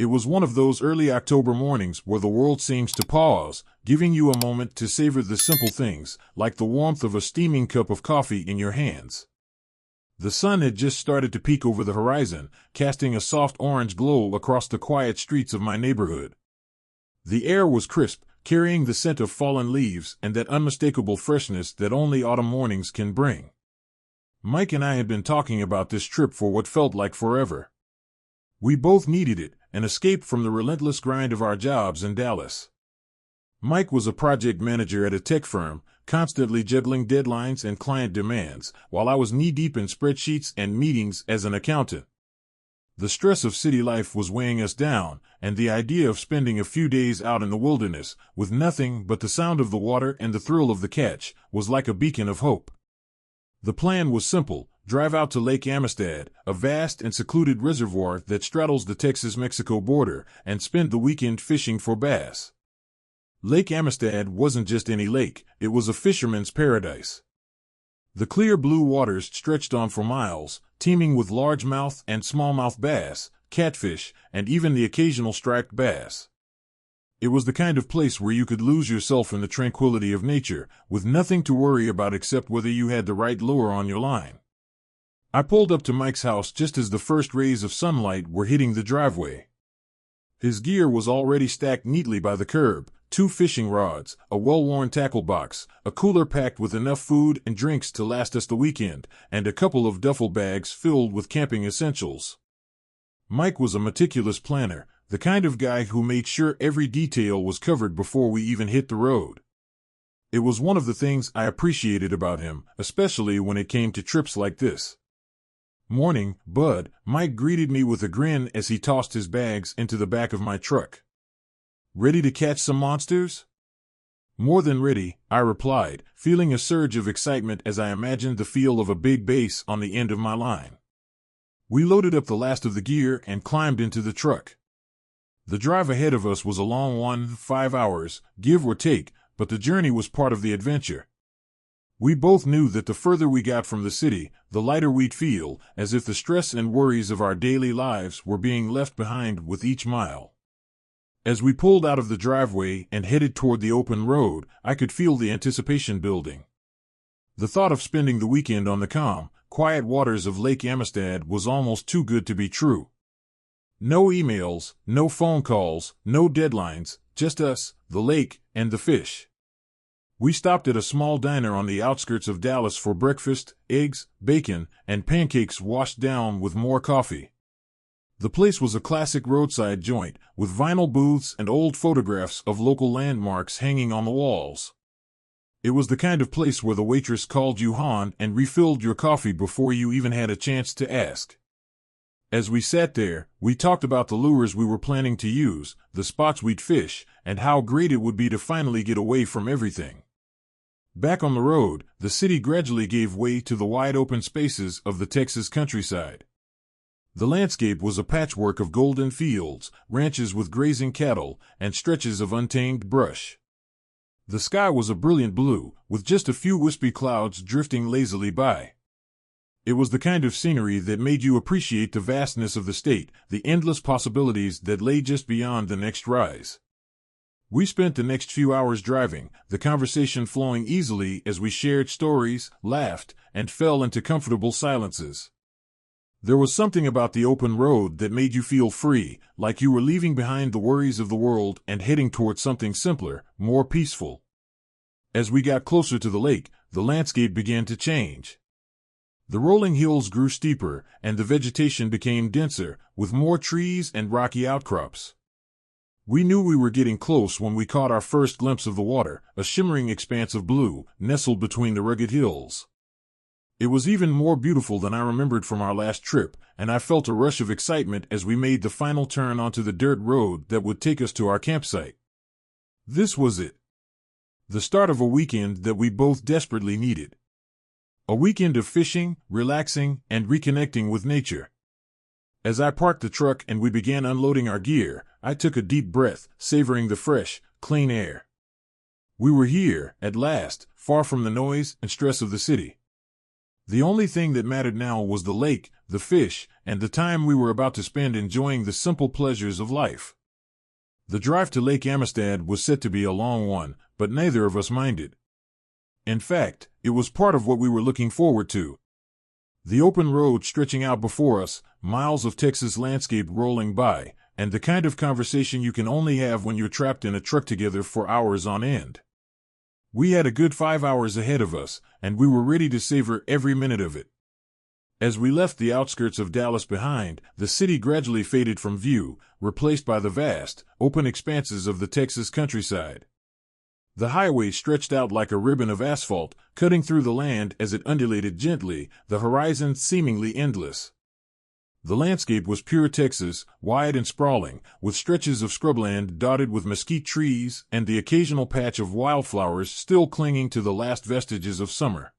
It was one of those early October mornings where the world seems to pause, giving you a moment to savor the simple things, like the warmth of a steaming cup of coffee in your hands. The sun had just started to peek over the horizon, casting a soft orange glow across the quiet streets of my neighborhood. The air was crisp, carrying the scent of fallen leaves and that unmistakable freshness that only autumn mornings can bring. Mike and I had been talking about this trip for what felt like forever. We both needed it, an escape from the relentless grind of our jobs in Dallas. Mike was a project manager at a tech firm, constantly juggling deadlines and client demands, while I was knee-deep in spreadsheets and meetings as an accountant. The stress of city life was weighing us down, and the idea of spending a few days out in the wilderness, with nothing but the sound of the water and the thrill of the catch, was like a beacon of hope. The plan was simple: drive out to Lake Amistad, a vast and secluded reservoir that straddles the Texas-Mexico border, and spend the weekend fishing for bass. Lake Amistad wasn't just any lake, it was a fisherman's paradise. The clear blue waters stretched on for miles, teeming with largemouth and smallmouth bass, catfish, and even the occasional striped bass. It was the kind of place where you could lose yourself in the tranquility of nature, with nothing to worry about except whether you had the right lure on your line. I pulled up to Mike's house just as the first rays of sunlight were hitting the driveway. His gear was already stacked neatly by the curb: 2 fishing rods, a well-worn tackle box, a cooler packed with enough food and drinks to last us the weekend, and a couple of duffel bags filled with camping essentials. Mike was a meticulous planner, the kind of guy who made sure every detail was covered before we even hit the road. It was one of the things I appreciated about him, especially when it came to trips like this. "Morning, Bud," Mike greeted me with a grin as he tossed his bags into the back of my truck. "Ready to catch some monsters?" "More than ready," I replied, feeling a surge of excitement as I imagined the feel of a big bass on the end of my line. We loaded up the last of the gear and climbed into the truck. The drive ahead of us was a long one, 5 hours, give or take, but the journey was part of the adventure. We both knew that the further we got from the city, the lighter we'd feel, as if the stress and worries of our daily lives were being left behind with each mile. As we pulled out of the driveway and headed toward the open road, I could feel the anticipation building. The thought of spending the weekend on the calm, quiet waters of Lake Amistad was almost too good to be true. No emails, no phone calls, no deadlines, just us, the lake, and the fish. We stopped at a small diner on the outskirts of Dallas for breakfast: eggs, bacon, and pancakes washed down with more coffee. The place was a classic roadside joint, with vinyl booths and old photographs of local landmarks hanging on the walls. It was the kind of place where the waitress called you hon and refilled your coffee before you even had a chance to ask. As we sat there, we talked about the lures we were planning to use, the spots we'd fish, and how great it would be to finally get away from everything. Back on the road, the city gradually gave way to the wide-open spaces of the Texas countryside. The landscape was a patchwork of golden fields, ranches with grazing cattle, and stretches of untamed brush. The sky was a brilliant blue, with just a few wispy clouds drifting lazily by. It was the kind of scenery that made you appreciate the vastness of the state, the endless possibilities that lay just beyond the next rise. We spent the next few hours driving, the conversation flowing easily as we shared stories, laughed, and fell into comfortable silences. There was something about the open road that made you feel free, like you were leaving behind the worries of the world and heading toward something simpler, more peaceful. As we got closer to the lake, the landscape began to change. The rolling hills grew steeper, and the vegetation became denser, with more trees and rocky outcrops. We knew we were getting close when we caught our first glimpse of the water, a shimmering expanse of blue, nestled between the rugged hills. It was even more beautiful than I remembered from our last trip, and I felt a rush of excitement as we made the final turn onto the dirt road that would take us to our campsite. This was it. The start of a weekend that we both desperately needed. A weekend of fishing, relaxing, and reconnecting with nature. As I parked the truck and we began unloading our gear, I took a deep breath, savoring the fresh, clean air. We were here, at last, far from the noise and stress of the city. The only thing that mattered now was the lake, the fish, and the time we were about to spend enjoying the simple pleasures of life. The drive to Lake Amistad was set to be a long one, but neither of us minded. In fact, it was part of what we were looking forward to. The open road stretching out before us, miles of Texas landscape rolling by, and the kind of conversation you can only have when you're trapped in a truck together for hours on end. We had a good 5 hours ahead of us, and we were ready to savor every minute of it. As we left the outskirts of Dallas behind, the city gradually faded from view, replaced by the vast, open expanses of the Texas countryside. The highway stretched out like a ribbon of asphalt, cutting through the land as it undulated gently, the horizon seemingly endless. The landscape was pure Texas, wide and sprawling, with stretches of scrubland dotted with mesquite trees and the occasional patch of wildflowers still clinging to the last vestiges of summer.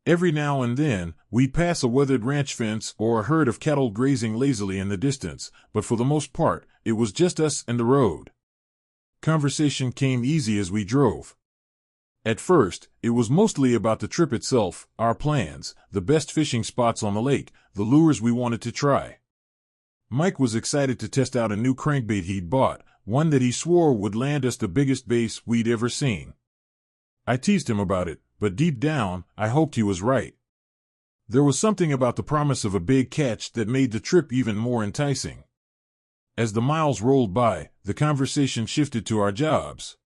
Every now and then, we'd pass a weathered ranch fence or a herd of cattle grazing lazily in the distance, but for the most part, it was just us and the road. Conversation came easy as we drove. At first, it was mostly about the trip itself, our plans, the best fishing spots on the lake, the lures we wanted to try. Mike was excited to test out a new crankbait he'd bought, one that he swore would land us the biggest bass we'd ever seen. I teased him about it, but deep down, I hoped he was right. There was something about the promise of a big catch that made the trip even more enticing. As the miles rolled by, the conversation shifted to our jobs.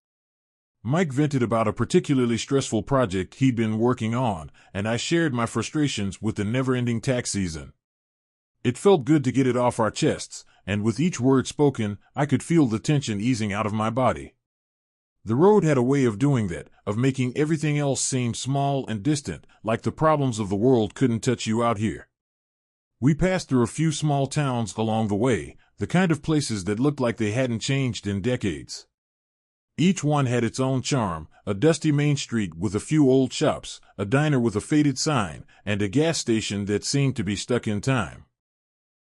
Mike vented about a particularly stressful project he'd been working on, and I shared my frustrations with the never-ending tax season. It felt good to get it off our chests, and with each word spoken, I could feel the tension easing out of my body. The road had a way of doing that, of making everything else seem small and distant, like the problems of the world couldn't touch you out here. We passed through a few small towns along the way, the kind of places that looked like they hadn't changed in decades. Each one had its own charm, a dusty main street with a few old shops, a diner with a faded sign, and a gas station that seemed to be stuck in time.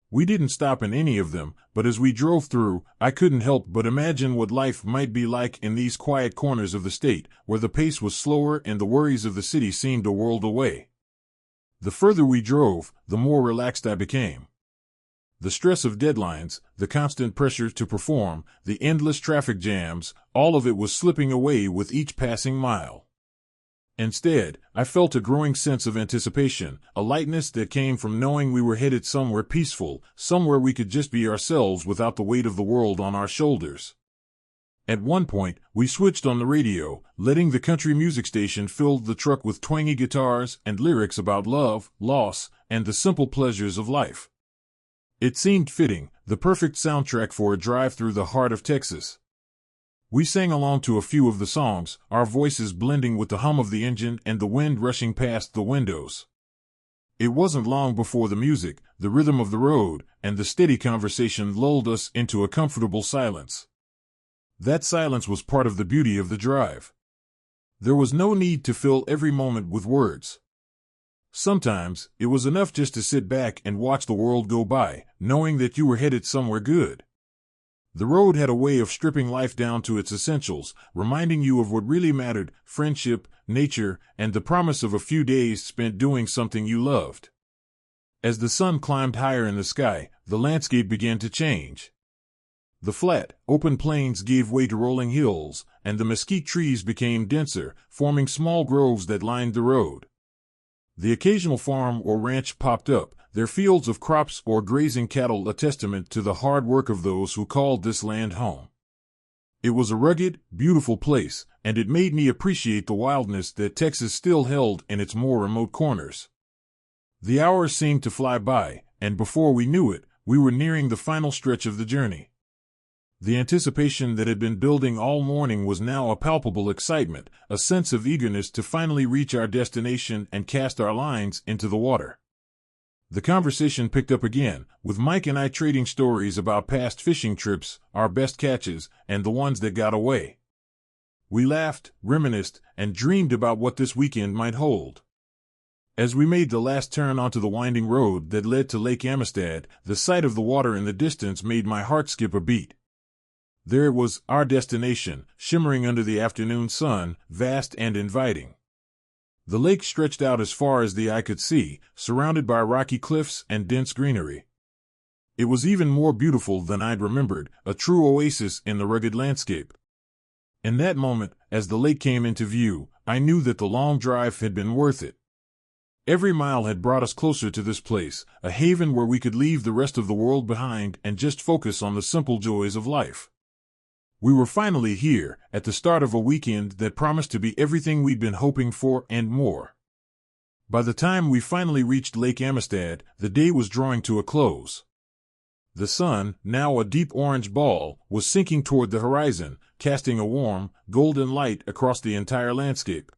We didn't stop in any of them, but as we drove through, I couldn't help but imagine what life might be like in these quiet corners of the state, where the pace was slower and the worries of the city seemed a world away. The further we drove, the more relaxed I became. The stress of deadlines, the constant pressure to perform, the endless traffic jams, all of it was slipping away with each passing mile. Instead, I felt a growing sense of anticipation, a lightness that came from knowing we were headed somewhere peaceful, somewhere we could just be ourselves without the weight of the world on our shoulders. At one point, we switched on the radio, letting the country music station fill the truck with twangy guitars and lyrics about love, loss, and the simple pleasures of life. It seemed fitting, the perfect soundtrack for a drive through the heart of Texas. We sang along to a few of the songs, our voices blending with the hum of the engine and the wind rushing past the windows. It wasn't long before the music, the rhythm of the road, and the steady conversation lulled us into a comfortable silence. That silence was part of the beauty of the drive. There was no need to fill every moment with words. Sometimes, it was enough just to sit back and watch the world go by, knowing that you were headed somewhere good. The road had a way of stripping life down to its essentials, reminding you of what really mattered, friendship, nature, and the promise of a few days spent doing something you loved. As the sun climbed higher in the sky, the landscape began to change. The flat, open plains gave way to rolling hills, and the mesquite trees became denser, forming small groves that lined the road. The occasional farm or ranch popped up, their fields of crops or grazing cattle a testament to the hard work of those who called this land home. It was a rugged, beautiful place, and it made me appreciate the wildness that Texas still held in its more remote corners. The hours seemed to fly by, and before we knew it, we were nearing the final stretch of the journey. The anticipation that had been building all morning was now a palpable excitement, a sense of eagerness to finally reach our destination and cast our lines into the water. The conversation picked up again, with Mike and I trading stories about past fishing trips, our best catches, and the ones that got away. We laughed, reminisced, and dreamed about what this weekend might hold. As we made the last turn onto the winding road that led to Lake Amistad, the sight of the water in the distance made my heart skip a beat. There it was, our destination, shimmering under the afternoon sun, vast and inviting. The lake stretched out as far as the eye could see, surrounded by rocky cliffs and dense greenery. It was even more beautiful than I'd remembered, a true oasis in the rugged landscape. In that moment, as the lake came into view, I knew that the long drive had been worth it. Every mile had brought us closer to this place, a haven where we could leave the rest of the world behind and just focus on the simple joys of life. We were finally here, at the start of a weekend that promised to be everything we'd been hoping for and more. By the time we finally reached Lake Amistad, the day was drawing to a close. The sun, now a deep orange ball, was sinking toward the horizon, casting a warm, golden light across the entire landscape.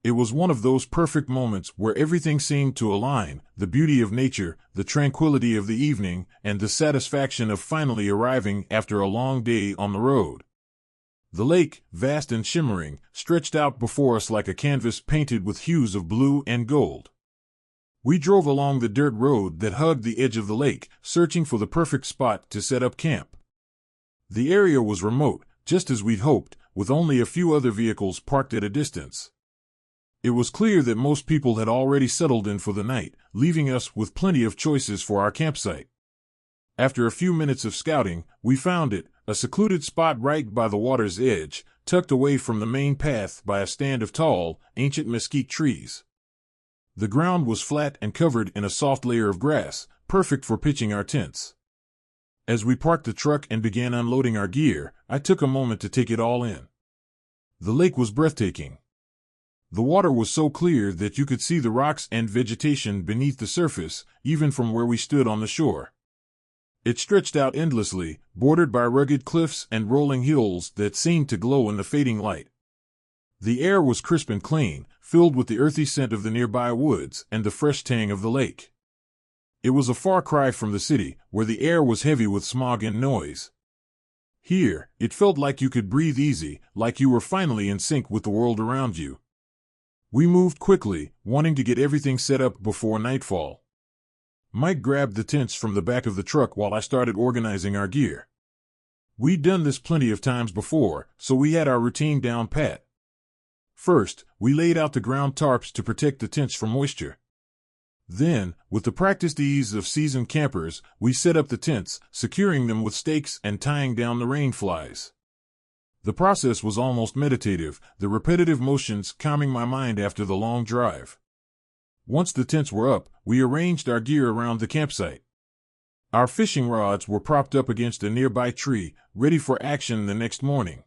It was one of those perfect moments where everything seemed to align, the beauty of nature, the tranquility of the evening, and the satisfaction of finally arriving after a long day on the road. The lake, vast and shimmering, stretched out before us like a canvas painted with hues of blue and gold. We drove along the dirt road that hugged the edge of the lake, searching for the perfect spot to set up camp. The area was remote, just as we'd hoped, with only a few other vehicles parked at a distance. It was clear that most people had already settled in for the night, leaving us with plenty of choices for our campsite. After a few minutes of scouting, we found it, a secluded spot right by the water's edge, tucked away from the main path by a stand of tall, ancient mesquite trees. The ground was flat and covered in a soft layer of grass, perfect for pitching our tents. As we parked the truck and began unloading our gear, I took a moment to take it all in. The lake was breathtaking. The water was so clear that you could see the rocks and vegetation beneath the surface, even from where we stood on the shore. It stretched out endlessly, bordered by rugged cliffs and rolling hills that seemed to glow in the fading light. The air was crisp and clean, filled with the earthy scent of the nearby woods and the fresh tang of the lake. It was a far cry from the city, where the air was heavy with smog and noise. Here, it felt like you could breathe easy, like you were finally in sync with the world around you. We moved quickly, wanting to get everything set up before nightfall. Mike grabbed the tents from the back of the truck while I started organizing our gear. We'd done this plenty of times before, so we had our routine down pat. First, we laid out the ground tarps to protect the tents from moisture. Then, with the practiced ease of seasoned campers, we set up the tents, securing them with stakes and tying down the rain flies. The process was almost meditative, the repetitive motions calming my mind after the long drive. Once the tents were up, we arranged our gear around the campsite. Our fishing rods were propped up against a nearby tree, ready for action the next morning.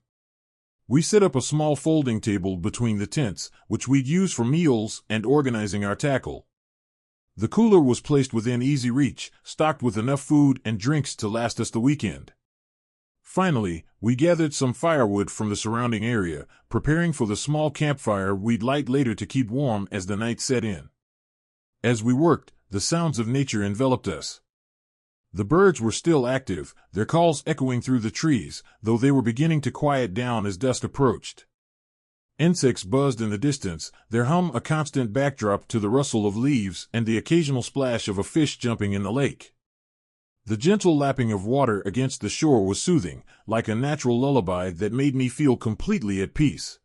We set up a small folding table between the tents, which we'd use for meals and organizing our tackle. The cooler was placed within easy reach, stocked with enough food and drinks to last us the weekend. Finally, we gathered some firewood from the surrounding area, preparing for the small campfire we'd light later to keep warm as the night set in. As we worked, the sounds of nature enveloped us. The birds were still active, their calls echoing through the trees, though they were beginning to quiet down as dusk approached. Insects buzzed in the distance, their hum a constant backdrop to the rustle of leaves and the occasional splash of a fish jumping in the lake. The gentle lapping of water against the shore was soothing, like a natural lullaby that made me feel completely at peace.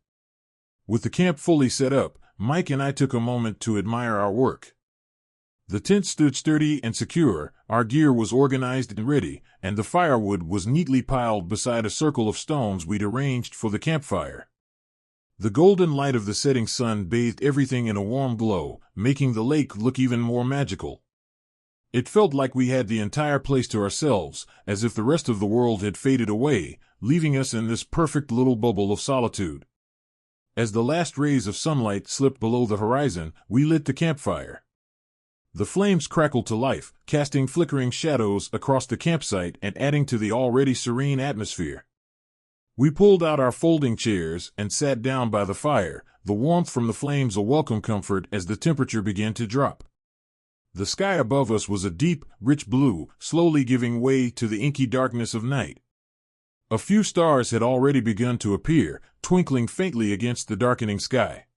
With the camp fully set up, Mike and I took a moment to admire our work. The tent stood sturdy and secure, our gear was organized and ready, and the firewood was neatly piled beside a circle of stones we'd arranged for the campfire. The golden light of the setting sun bathed everything in a warm glow, making the lake look even more magical. It felt like we had the entire place to ourselves, as if the rest of the world had faded away, leaving us in this perfect little bubble of solitude. As the last rays of sunlight slipped below the horizon, we lit the campfire. The flames crackled to life, casting flickering shadows across the campsite and adding to the already serene atmosphere. We pulled out our folding chairs and sat down by the fire, the warmth from the flames a welcome comfort as the temperature began to drop. The sky above us was a deep, rich blue, slowly giving way to the inky darkness of night. A few stars had already begun to appear, twinkling faintly against the darkening sky.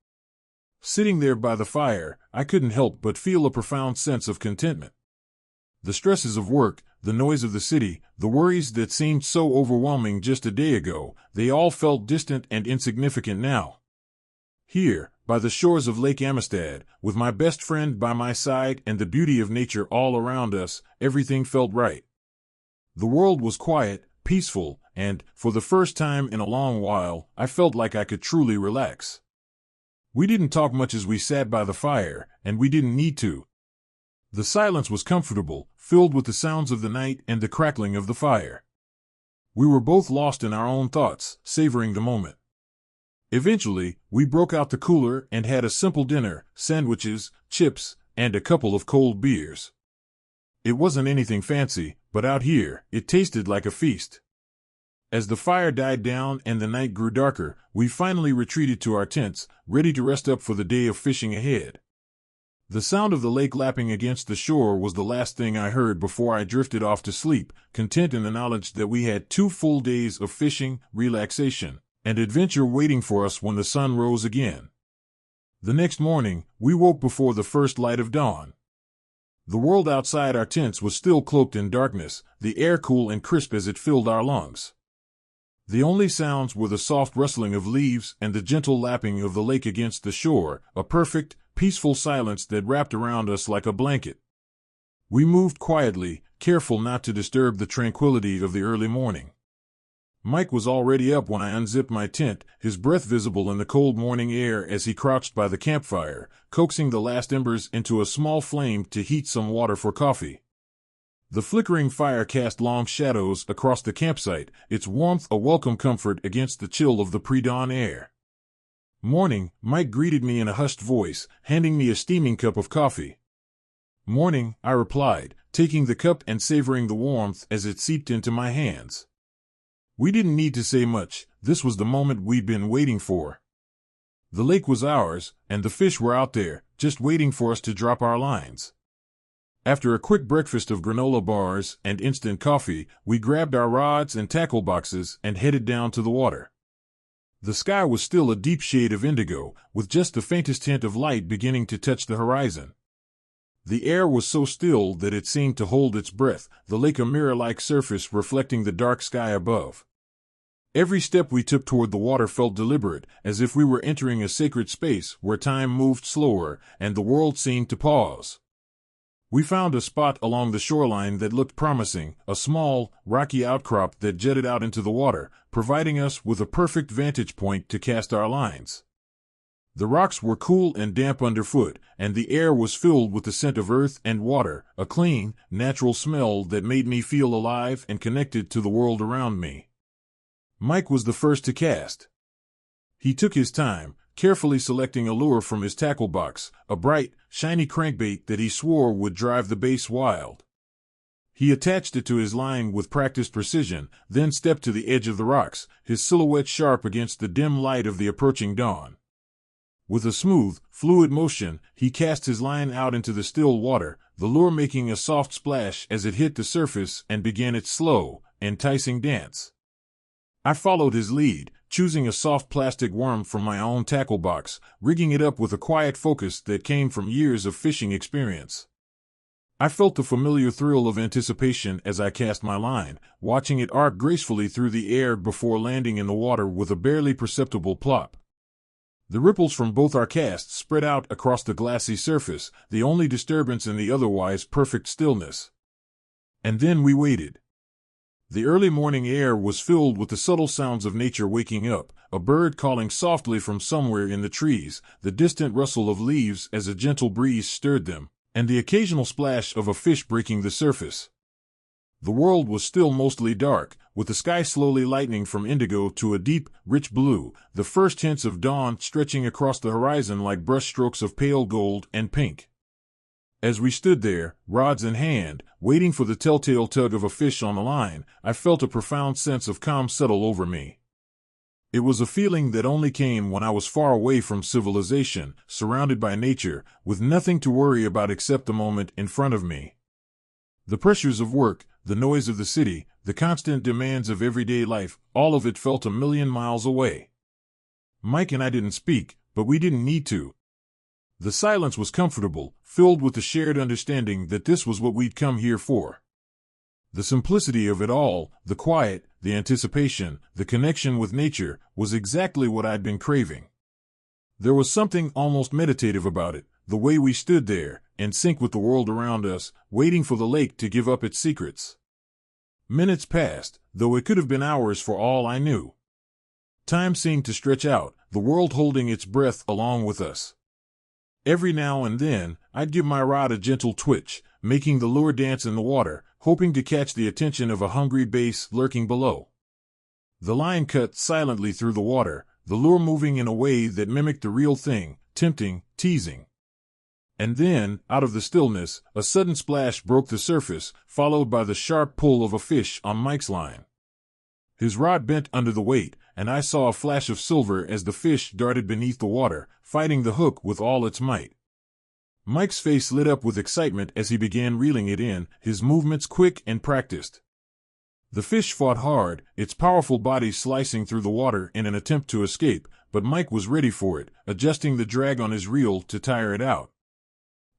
Sitting there by the fire, I couldn't help but feel a profound sense of contentment. The stresses of work, the noise of the city, the worries that seemed so overwhelming just a day ago, they all felt distant and insignificant now. Here, by the shores of Lake Amistad, with my best friend by my side and the beauty of nature all around us, everything felt right. The world was quiet, peaceful, and, for the first time in a long while, I felt like I could truly relax. We didn't talk much as we sat by the fire, and we didn't need to. The silence was comfortable, filled with the sounds of the night and the crackling of the fire. We were both lost in our own thoughts, savoring the moment. Eventually, we broke out the cooler and had a simple dinner, sandwiches, chips, and a couple of cold beers. It wasn't anything fancy, but out here, it tasted like a feast. As the fire died down and the night grew darker, we finally retreated to our tents, ready to rest up for the day of fishing ahead. The sound of the lake lapping against the shore was the last thing I heard before I drifted off to sleep, content in the knowledge that we had 2 full days of fishing, relaxation, and adventure waiting for us when the sun rose again. The next morning, we woke before the first light of dawn. The world outside our tents was still cloaked in darkness, the air cool and crisp as it filled our lungs. The only sounds were the soft rustling of leaves and the gentle lapping of the lake against the shore, a perfect, peaceful silence that wrapped around us like a blanket. We moved quietly, careful not to disturb the tranquility of the early morning. Mike was already up when I unzipped my tent, his breath visible in the cold morning air as he crouched by the campfire, coaxing the last embers into a small flame to heat some water for coffee. The flickering fire cast long shadows across the campsite, its warmth a welcome comfort against the chill of the pre-dawn air. "Morning," Mike greeted me in a hushed voice, handing me a steaming cup of coffee. "Morning," I replied, taking the cup and savoring the warmth as it seeped into my hands. We didn't need to say much, this was the moment we'd been waiting for. The lake was ours, and the fish were out there, just waiting for us to drop our lines. After a quick breakfast of granola bars and instant coffee, we grabbed our rods and tackle boxes and headed down to the water. The sky was still a deep shade of indigo, with just the faintest hint of light beginning to touch the horizon. The air was so still that it seemed to hold its breath, the lake a mirror-like surface reflecting the dark sky above. Every step we took toward the water felt deliberate, as if we were entering a sacred space where time moved slower and the world seemed to pause. We found a spot along the shoreline that looked promising, a small, rocky outcrop that jutted out into the water, providing us with a perfect vantage point to cast our lines. The rocks were cool and damp underfoot, and the air was filled with the scent of earth and water, a clean, natural smell that made me feel alive and connected to the world around me. Mike was the first to cast. He took his time, carefully selecting a lure from his tackle box, a bright, shiny crankbait that he swore would drive the bass wild. He attached it to his line with practiced precision, then stepped to the edge of the rocks, his silhouette sharp against the dim light of the approaching dawn. With a smooth, fluid motion, he cast his line out into the still water, the lure making a soft splash as it hit the surface and began its slow, enticing dance. I followed his lead, choosing a soft plastic worm from my own tackle box, rigging it up with a quiet focus that came from years of fishing experience. I felt the familiar thrill of anticipation as I cast my line, watching it arc gracefully through the air before landing in the water with a barely perceptible plop. The ripples from both our casts spread out across the glassy surface, the only disturbance in the otherwise perfect stillness. And then we waited. The early morning air was filled with the subtle sounds of nature waking up, a bird calling softly from somewhere in the trees, the distant rustle of leaves as a gentle breeze stirred them, and the occasional splash of a fish breaking the surface. The world was still mostly dark, with the sky slowly lightening from indigo to a deep, rich blue, the first hints of dawn stretching across the horizon like brushstrokes of pale gold and pink. As we stood there, rods in hand, waiting for the telltale tug of a fish on the line, I felt a profound sense of calm settle over me. It was a feeling that only came when I was far away from civilization, surrounded by nature, with nothing to worry about except the moment in front of me. The pressures of work, the noise of the city, the constant demands of everyday life, all of it felt a million miles away. Mike and I didn't speak, but we didn't need to. The silence was comfortable, filled with the shared understanding that this was what we'd come here for. The simplicity of it all, the quiet, the anticipation, the connection with nature, was exactly what I'd been craving. There was something almost meditative about it, the way we stood there, in sync with the world around us, waiting for the lake to give up its secrets. Minutes passed, though it could have been hours for all I knew. Time seemed to stretch out, the world holding its breath along with us. Every now and then, I'd give my rod a gentle twitch, making the lure dance in the water, hoping to catch the attention of a hungry bass lurking below. The line cut silently through the water, the lure moving in a way that mimicked the real thing, tempting, teasing. And then, out of the stillness, a sudden splash broke the surface, followed by the sharp pull of a fish on Mike's line. His rod bent under the weight, and I saw a flash of silver as the fish darted beneath the water, fighting the hook with all its might. Mike's face lit up with excitement as he began reeling it in, his movements quick and practiced. The fish fought hard, its powerful body slicing through the water in an attempt to escape, but Mike was ready for it, adjusting the drag on his reel to tire it out.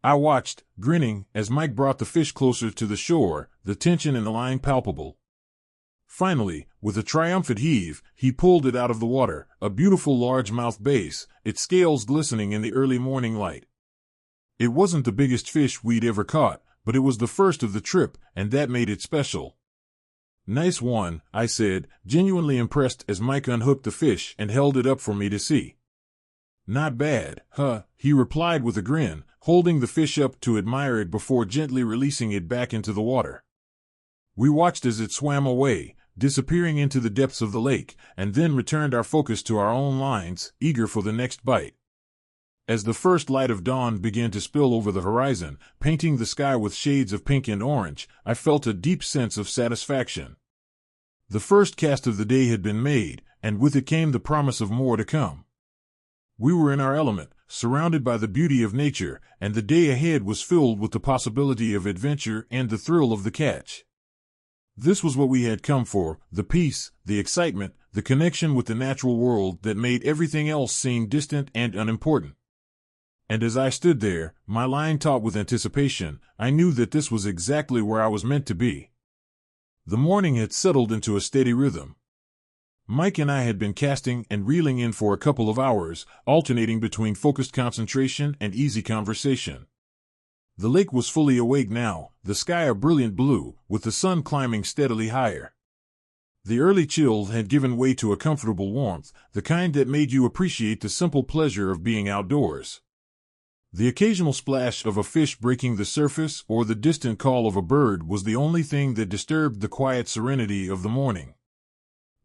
I watched, grinning, as Mike brought the fish closer to the shore, the tension in the line palpable. Finally, with a triumphant heave, he pulled it out of the water, a beautiful largemouth bass, its scales glistening in the early morning light. It wasn't the biggest fish we'd ever caught, but it was the first of the trip, and that made it special. "Nice one," I said, genuinely impressed as Mike unhooked the fish and held it up for me to see. "Not bad, huh?" he replied with a grin, holding the fish up to admire it before gently releasing it back into the water. We watched as it swam away, disappearing into the depths of the lake, and then returned our focus to our own lines, eager for the next bite. As the first light of dawn began to spill over the horizon, painting the sky with shades of pink and orange, I felt a deep sense of satisfaction. The first cast of the day had been made, and with it came the promise of more to come. We were in our element, surrounded by the beauty of nature, and the day ahead was filled with the possibility of adventure and the thrill of the catch. This was what we had come for, the peace, the excitement, the connection with the natural world that made everything else seem distant and unimportant. And as I stood there, my line taut with anticipation, I knew that this was exactly where I was meant to be. The morning had settled into a steady rhythm. Mike and I had been casting and reeling in for a couple of hours, alternating between focused concentration and easy conversation. The lake was fully awake now, the sky a brilliant blue, with the sun climbing steadily higher. The early chill had given way to a comfortable warmth, the kind that made you appreciate the simple pleasure of being outdoors. The occasional splash of a fish breaking the surface or the distant call of a bird was the only thing that disturbed the quiet serenity of the morning.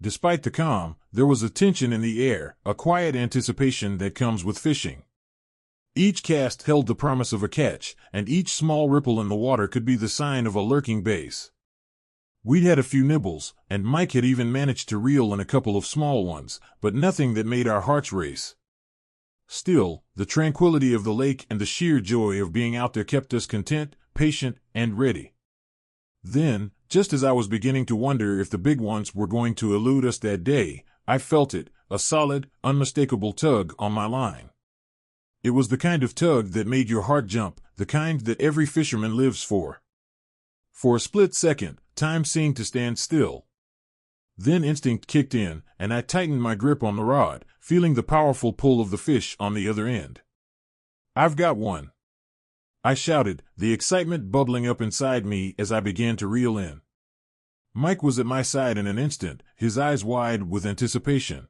Despite the calm, there was a tension in the air, a quiet anticipation that comes with fishing. Each cast held the promise of a catch, and each small ripple in the water could be the sign of a lurking bass. We'd had a few nibbles, and Mike had even managed to reel in a couple of small ones, but nothing that made our hearts race. Still, the tranquility of the lake and the sheer joy of being out there kept us content, patient, and ready. Then, just as I was beginning to wonder if the big ones were going to elude us that day, I felt it, a solid, unmistakable tug on my line. It was the kind of tug that made your heart jump, the kind that every fisherman lives for. For a split second, time seemed to stand still. Then instinct kicked in, and I tightened my grip on the rod, feeling the powerful pull of the fish on the other end. "I've got one!" I shouted, the excitement bubbling up inside me as I began to reel in. Mike was at my side in an instant, his eyes wide with anticipation.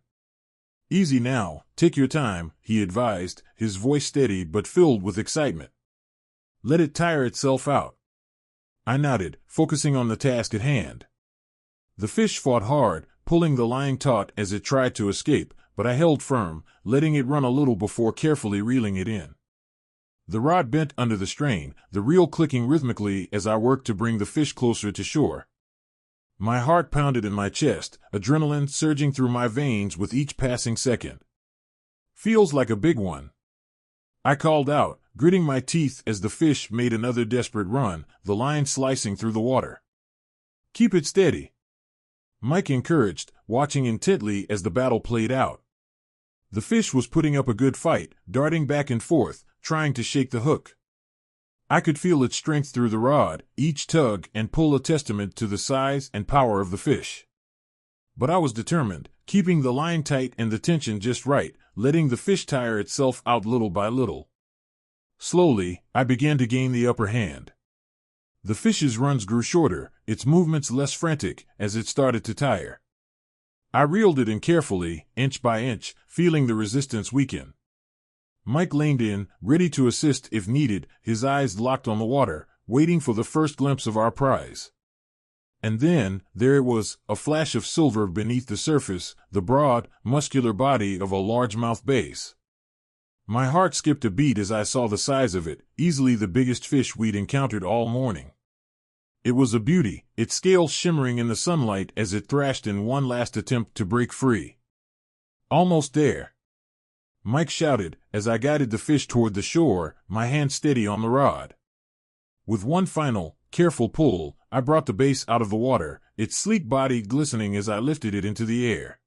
"Easy now, take your time," he advised, his voice steady but filled with excitement. "Let it tire itself out." I nodded, focusing on the task at hand. The fish fought hard, pulling the line taut as it tried to escape, but I held firm, letting it run a little before carefully reeling it in. The rod bent under the strain, the reel clicking rhythmically as I worked to bring the fish closer to shore. My heart pounded in my chest, adrenaline surging through my veins with each passing second. "Feels like a big one," I called out, gritting my teeth as the fish made another desperate run, the line slicing through the water. "Keep it steady," Mike encouraged, watching intently as the battle played out. The fish was putting up a good fight, darting back and forth, trying to shake the hook. I could feel its strength through the rod, each tug and pull a testament to the size and power of the fish. But I was determined, keeping the line tight and the tension just right, letting the fish tire itself out little by little. Slowly, I began to gain the upper hand. The fish's runs grew shorter, its movements less frantic, as it started to tire. I reeled it in carefully, inch by inch, feeling the resistance weaken. Mike leaned in, ready to assist if needed, his eyes locked on the water, waiting for the first glimpse of our prize. And then, there it was, a flash of silver beneath the surface, the broad, muscular body of a largemouth bass. My heart skipped a beat as I saw the size of it, easily the biggest fish we'd encountered all morning. It was a beauty, its scales shimmering in the sunlight as it thrashed in one last attempt to break free. "Almost there," Mike shouted, as I guided the fish toward the shore, my hand steady on the rod. With one final, careful pull, I brought the bass out of the water, its sleek body glistening as I lifted it into the air.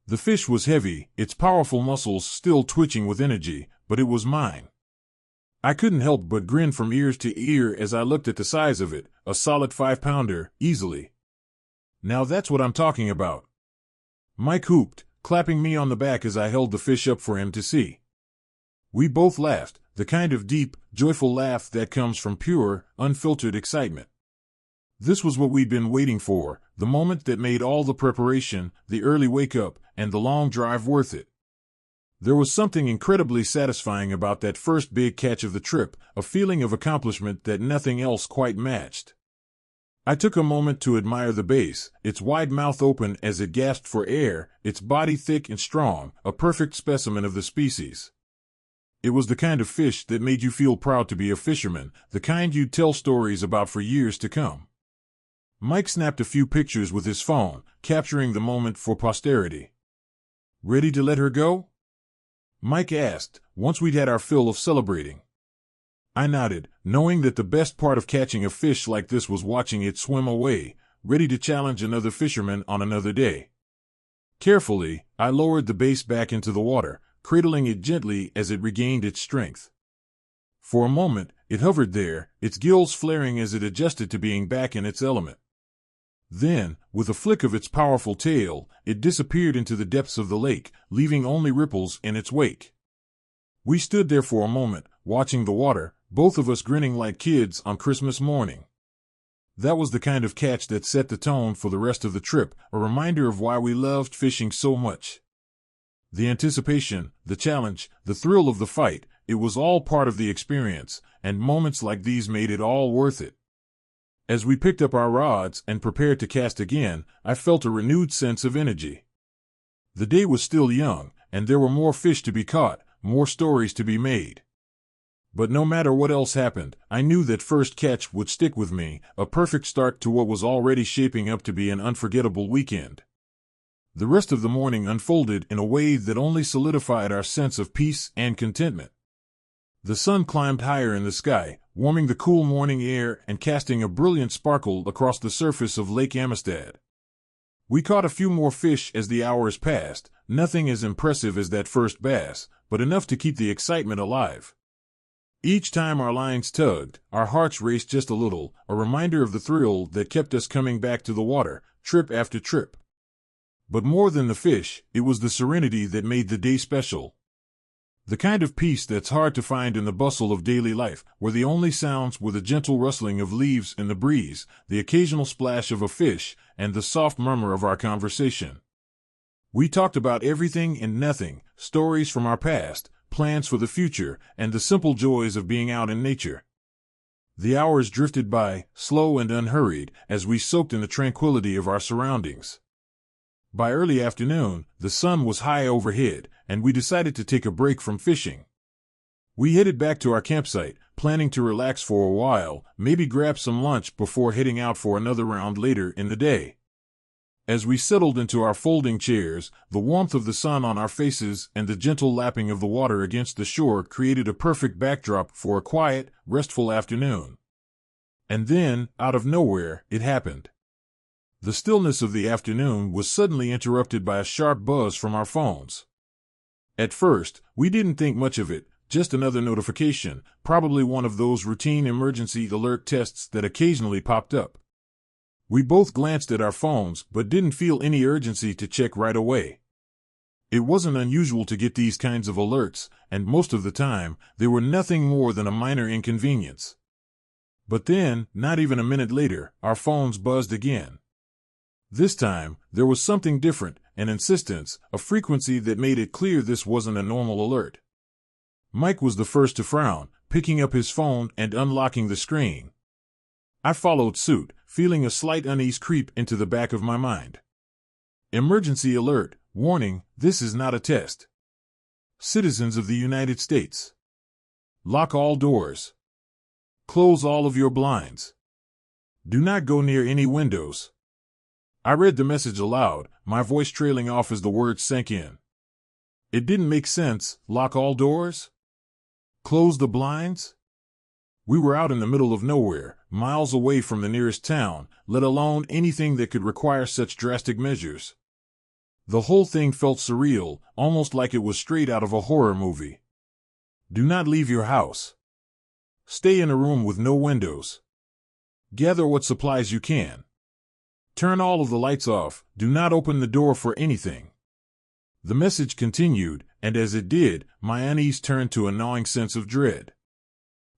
The fish was heavy, its powerful muscles still twitching with energy, but it was mine. I couldn't help but grin from ears to ear as I looked at the size of it, a solid 5-pounder, easily. "Now that's what I'm talking about," Mike whooped, clapping me on the back as I held the fish up for him to see. We both laughed, the kind of deep, joyful laugh that comes from pure, unfiltered excitement. This was what we'd been waiting for, the moment that made all the preparation, the early wake-up, and the long drive worth it. There was something incredibly satisfying about that first big catch of the trip, a feeling of accomplishment that nothing else quite matched. I took a moment to admire the bass, its wide mouth open as it gasped for air, its body thick and strong, a perfect specimen of the species. It was the kind of fish that made you feel proud to be a fisherman, the kind you'd tell stories about for years to come. Mike snapped a few pictures with his phone, capturing the moment for posterity. "Ready to let her go?" Mike asked, once we'd had our fill of celebrating. I nodded, knowing that the best part of catching a fish like this was watching it swim away, ready to challenge another fisherman on another day. Carefully, I lowered the bass back into the water, cradling it gently as it regained its strength. For a moment, it hovered there, its gills flaring as it adjusted to being back in its element. Then, with a flick of its powerful tail, it disappeared into the depths of the lake, leaving only ripples in its wake. We stood there for a moment, watching the water, both of us grinning like kids on Christmas morning. That was the kind of catch that set the tone for the rest of the trip, a reminder of why we loved fishing so much. The anticipation, the challenge, the thrill of the fight, it was all part of the experience, and moments like these made it all worth it. As we picked up our rods and prepared to cast again, I felt a renewed sense of energy. The day was still young, and there were more fish to be caught, more stories to be made. But no matter what else happened, I knew that first catch would stick with me, a perfect start to what was already shaping up to be an unforgettable weekend. The rest of the morning unfolded in a way that only solidified our sense of peace and contentment. The sun climbed higher in the sky, warming the cool morning air and casting a brilliant sparkle across the surface of Lake Amistad. We caught a few more fish as the hours passed, nothing as impressive as that first bass, but enough to keep the excitement alive. Each time our lines tugged, our hearts raced just a little, a reminder of the thrill that kept us coming back to the water, trip after trip. But more than the fish, it was the serenity that made the day special. The kind of peace that's hard to find in the bustle of daily life, where the only sounds were the gentle rustling of leaves in the breeze, the occasional splash of a fish, and the soft murmur of our conversation. We talked about everything and nothing, stories from our past, plans for the future, and the simple joys of being out in nature. The hours drifted by, slow and unhurried, as we soaked in the tranquility of our surroundings. By early afternoon, the sun was high overhead, and we decided to take a break from fishing. We headed back to our campsite, planning to relax for a while, maybe grab some lunch before heading out for another round later in the day. As we settled into our folding chairs, the warmth of the sun on our faces and the gentle lapping of the water against the shore created a perfect backdrop for a quiet, restful afternoon. And then, out of nowhere, it happened. The stillness of the afternoon was suddenly interrupted by a sharp buzz from our phones. At first, we didn't think much of it, just another notification, probably one of those routine emergency alert tests that occasionally popped up. We both glanced at our phones but didn't feel any urgency to check right away. It wasn't unusual to get these kinds of alerts, and most of the time, they were nothing more than a minor inconvenience. But then, not even a minute later, our phones buzzed again. This time, there was something different, an insistence, a frequency that made it clear this wasn't a normal alert. Mike was the first to frown, picking up his phone and unlocking the screen. I followed suit, feeling a slight unease creep into the back of my mind. Emergency alert. Warning, this is not a test. Citizens of the United States. Lock all doors. Close all of your blinds. Do not go near any windows. I read the message aloud, my voice trailing off as the words sank in. It didn't make sense. Lock all doors? Close the blinds? We were out in the middle of nowhere, miles away from the nearest town, let alone anything that could require such drastic measures. The whole thing felt surreal, almost like it was straight out of a horror movie. Do not leave your house. Stay in a room with no windows. Gather what supplies you can. Turn all of the lights off. Do not open the door for anything. The message continued, and as it did, my unease turned to a gnawing sense of dread.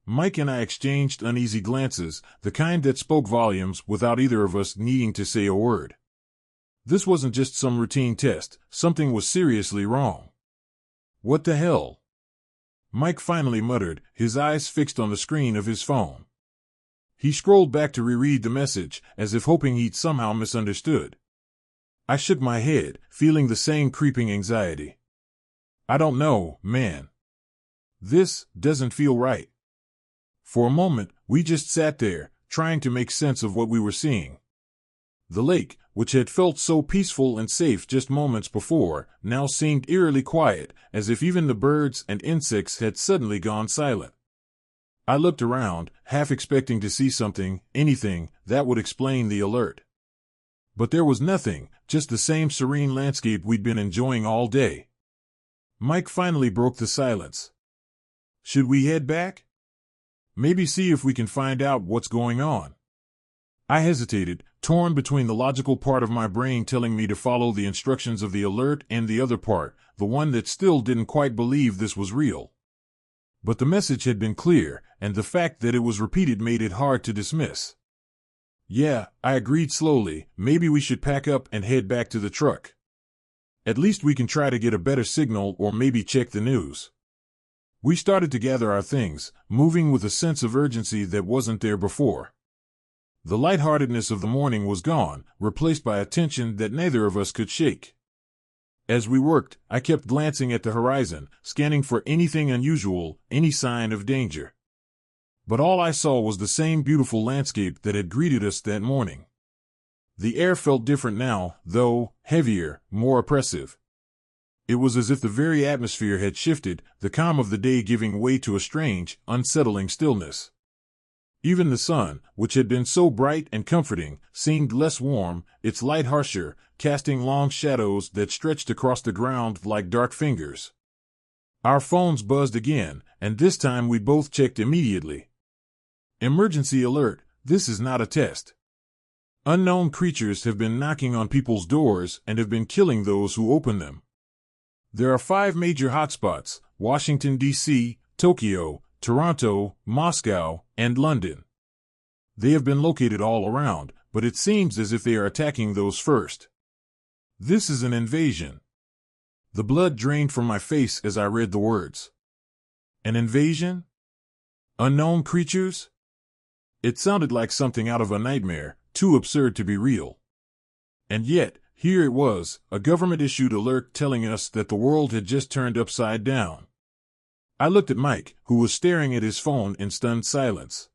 Mike and I exchanged uneasy glances, the kind that spoke volumes without either of us needing to say a word. This wasn't just some routine test, something was seriously wrong. What the hell? Mike finally muttered, his eyes fixed on the screen of his phone. He scrolled back to reread the message, as if hoping he'd somehow misunderstood. I shook my head, feeling the same creeping anxiety. I don't know, man. This doesn't feel right. For a moment, we just sat there, trying to make sense of what we were seeing. The lake, which had felt so peaceful and safe just moments before, now seemed eerily quiet, as if even the birds and insects had suddenly gone silent. I looked around, half expecting to see something, anything, that would explain the alert. But there was nothing, just the same serene landscape we'd been enjoying all day. Mike finally broke the silence. Should we head back? Maybe see if we can find out what's going on. I hesitated, torn between the logical part of my brain telling me to follow the instructions of the alert and the other part, the one that still didn't quite believe this was real. But the message had been clear, and the fact that it was repeated made it hard to dismiss. Yeah, I agreed slowly, maybe we should pack up and head back to the truck. At least we can try to get a better signal or maybe check the news. We started to gather our things, moving with a sense of urgency that wasn't there before. The lightheartedness of the morning was gone, replaced by a tension that neither of us could shake. As we worked, I kept glancing at the horizon, scanning for anything unusual, any sign of danger. But all I saw was the same beautiful landscape that had greeted us that morning. The air felt different now, though, heavier, more oppressive. It was as if the very atmosphere had shifted, the calm of the day giving way to a strange, unsettling stillness. Even the sun, which had been so bright and comforting, seemed less warm, its light harsher, casting long shadows that stretched across the ground like dark fingers. Our phones buzzed again, and this time we both checked immediately. Emergency alert, this is not a test. Unknown creatures have been knocking on people's doors and have been killing those who open them. There are 5 major hotspots: Washington, D.C., Tokyo, Toronto, Moscow, and London. They have been located all around, but it seems as if they are attacking those first. This is an invasion. The blood drained from my face as I read the words. An invasion? Unknown creatures? It sounded like something out of a nightmare, too absurd to be real. And yet, here it was, a government-issued alert telling us that the world had just turned upside down. I looked at Mike, who was staring at his phone in stunned silence.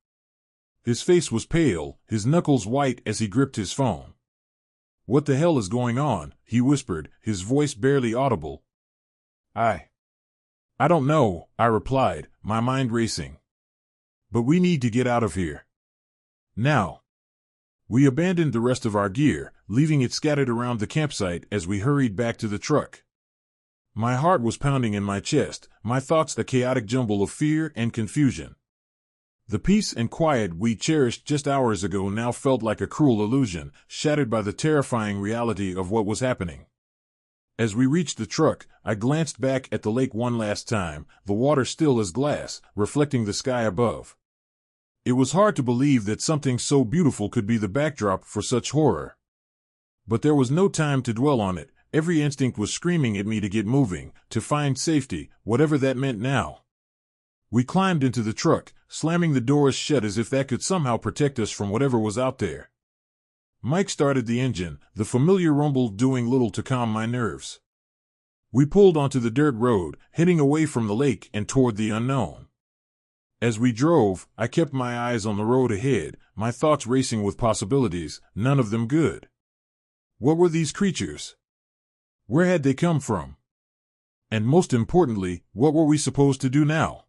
His face was pale, his knuckles white as he gripped his phone. What the hell is going on? He whispered, his voice barely audible. I don't know, I replied, my mind racing. But we need to get out of here. Now. We abandoned the rest of our gear, leaving it scattered around the campsite as we hurried back to the truck. My heart was pounding in my chest, my thoughts a chaotic jumble of fear and confusion. The peace and quiet we cherished just hours ago now felt like a cruel illusion, shattered by the terrifying reality of what was happening. As we reached the truck, I glanced back at the lake one last time, the water still as glass, reflecting the sky above. It was hard to believe that something so beautiful could be the backdrop for such horror. But there was no time to dwell on it. Every instinct was screaming at me to get moving, to find safety, whatever that meant now. We climbed into the truck, slamming the doors shut as if that could somehow protect us from whatever was out there. Mike started the engine, the familiar rumble doing little to calm my nerves. We pulled onto the dirt road, heading away from the lake and toward the unknown. As we drove, I kept my eyes on the road ahead, my thoughts racing with possibilities, none of them good. What were these creatures? Where had they come from? And most importantly, what were we supposed to do now?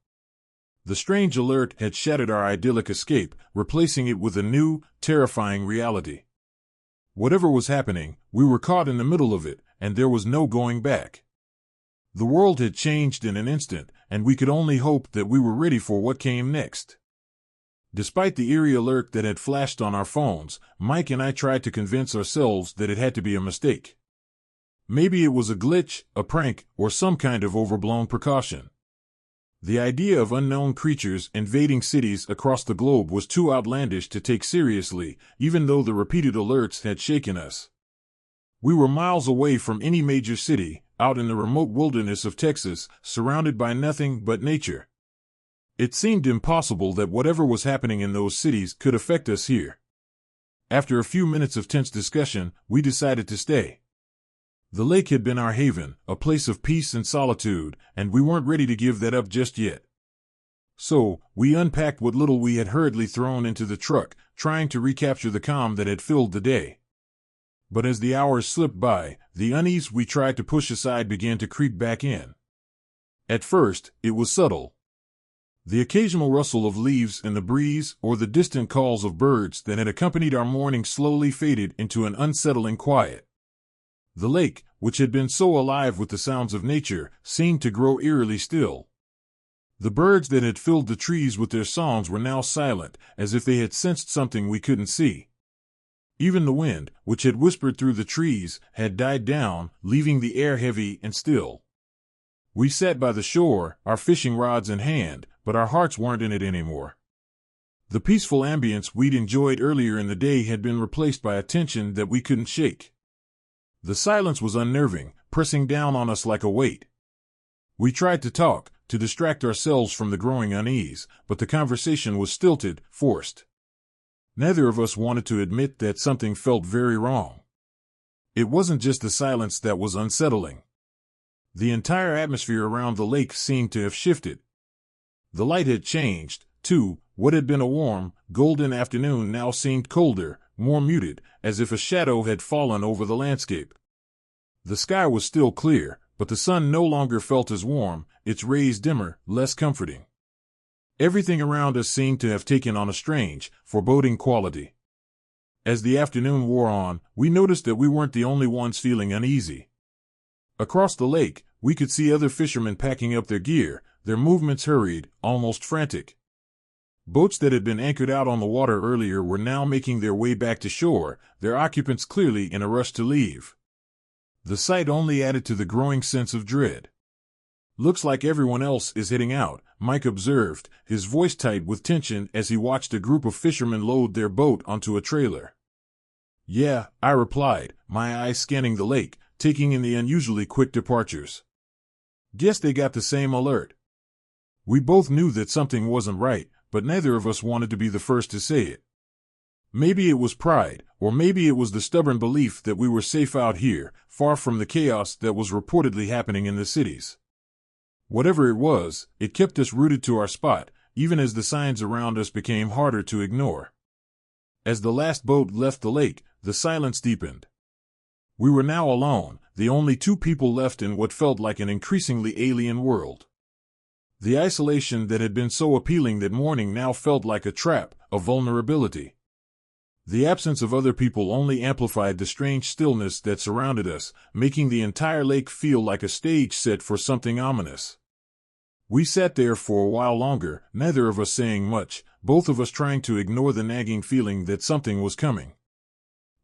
The strange alert had shattered our idyllic escape, replacing it with a new, terrifying reality. Whatever was happening, we were caught in the middle of it, and there was no going back. The world had changed in an instant, and we could only hope that we were ready for what came next. Despite the eerie alert that had flashed on our phones, Mike and I tried to convince ourselves that it had to be a mistake. Maybe it was a glitch, a prank, or some kind of overblown precaution. The idea of unknown creatures invading cities across the globe was too outlandish to take seriously, even though the repeated alerts had shaken us. We were miles away from any major city, out in the remote wilderness of Texas, surrounded by nothing but nature. It seemed impossible that whatever was happening in those cities could affect us here. After a few minutes of tense discussion, we decided to stay. The lake had been our haven, a place of peace and solitude, and we weren't ready to give that up just yet. So, we unpacked what little we had hurriedly thrown into the truck, trying to recapture the calm that had filled the day. But as the hours slipped by, the unease we tried to push aside began to creep back in. At first, it was subtle. The occasional rustle of leaves in the breeze or the distant calls of birds that had accompanied our morning slowly faded into an unsettling quiet. The lake, which had been so alive with the sounds of nature, seemed to grow eerily still. The birds that had filled the trees with their songs were now silent, as if they had sensed something we couldn't see. Even the wind, which had whispered through the trees, had died down, leaving the air heavy and still. We sat by the shore, our fishing rods in hand, but our hearts weren't in it anymore. The peaceful ambience we'd enjoyed earlier in the day had been replaced by a tension that we couldn't shake. The silence was unnerving, pressing down on us like a weight. We tried to talk, to distract ourselves from the growing unease, but the conversation was stilted, forced. Neither of us wanted to admit that something felt very wrong. It wasn't just the silence that was unsettling. The entire atmosphere around the lake seemed to have shifted. The light had changed, too. What had been a warm, golden afternoon now seemed colder, more muted, as if a shadow had fallen over the landscape. The sky was still clear, but the sun no longer felt as warm, its rays dimmer, less comforting. Everything around us seemed to have taken on a strange, foreboding quality. As the afternoon wore on, we noticed that we weren't the only ones feeling uneasy. Across the lake, we could see other fishermen packing up their gear, their movements hurried, almost frantic. Boats that had been anchored out on the water earlier were now making their way back to shore, their occupants clearly in a rush to leave. The sight only added to the growing sense of dread. "Looks like everyone else is heading out," Mike observed, his voice tight with tension as he watched a group of fishermen load their boat onto a trailer. "Yeah," I replied, my eyes scanning the lake, taking in the unusually quick departures. "Guess they got the same alert." We both knew that something wasn't right, but neither of us wanted to be the first to say it. Maybe it was pride, or maybe it was the stubborn belief that we were safe out here, far from the chaos that was reportedly happening in the cities. Whatever it was, it kept us rooted to our spot, even as the signs around us became harder to ignore. As the last boat left the lake, the silence deepened. We were now alone, the only two people left in what felt like an increasingly alien world. The isolation that had been so appealing that morning now felt like a trap, a vulnerability. The absence of other people only amplified the strange stillness that surrounded us, making the entire lake feel like a stage set for something ominous. We sat there for a while longer, neither of us saying much, both of us trying to ignore the nagging feeling that something was coming.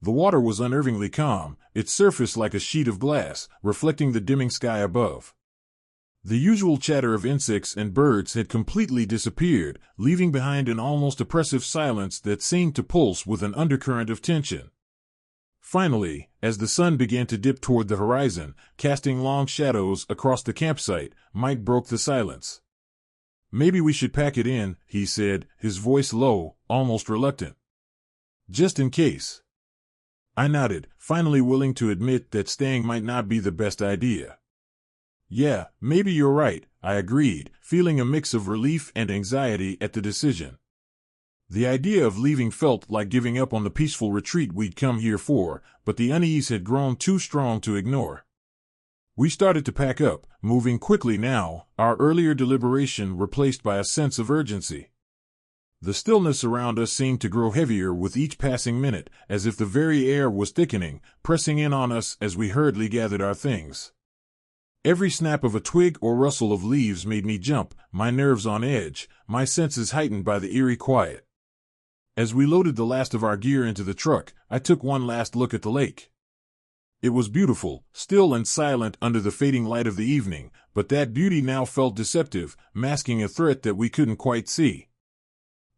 The water was unnervingly calm, its surface like a sheet of glass, reflecting the dimming sky above. The usual chatter of insects and birds had completely disappeared, leaving behind an almost oppressive silence that seemed to pulse with an undercurrent of tension. Finally, as the sun began to dip toward the horizon, casting long shadows across the campsite, Mike broke the silence. "Maybe we should pack it in," he said, his voice low, almost reluctant. "Just in case." I nodded, finally willing to admit that staying might not be the best idea. "Yeah, maybe you're right," I agreed, feeling a mix of relief and anxiety at the decision. The idea of leaving felt like giving up on the peaceful retreat we'd come here for, but the unease had grown too strong to ignore. We started to pack up, moving quickly now, our earlier deliberation replaced by a sense of urgency. The stillness around us seemed to grow heavier with each passing minute, as if the very air was thickening, pressing in on us as we hurriedly gathered our things. Every snap of a twig or rustle of leaves made me jump, my nerves on edge, my senses heightened by the eerie quiet. As we loaded the last of our gear into the truck, I took one last look at the lake. It was beautiful, still and silent under the fading light of the evening, but that beauty now felt deceptive, masking a threat that we couldn't quite see.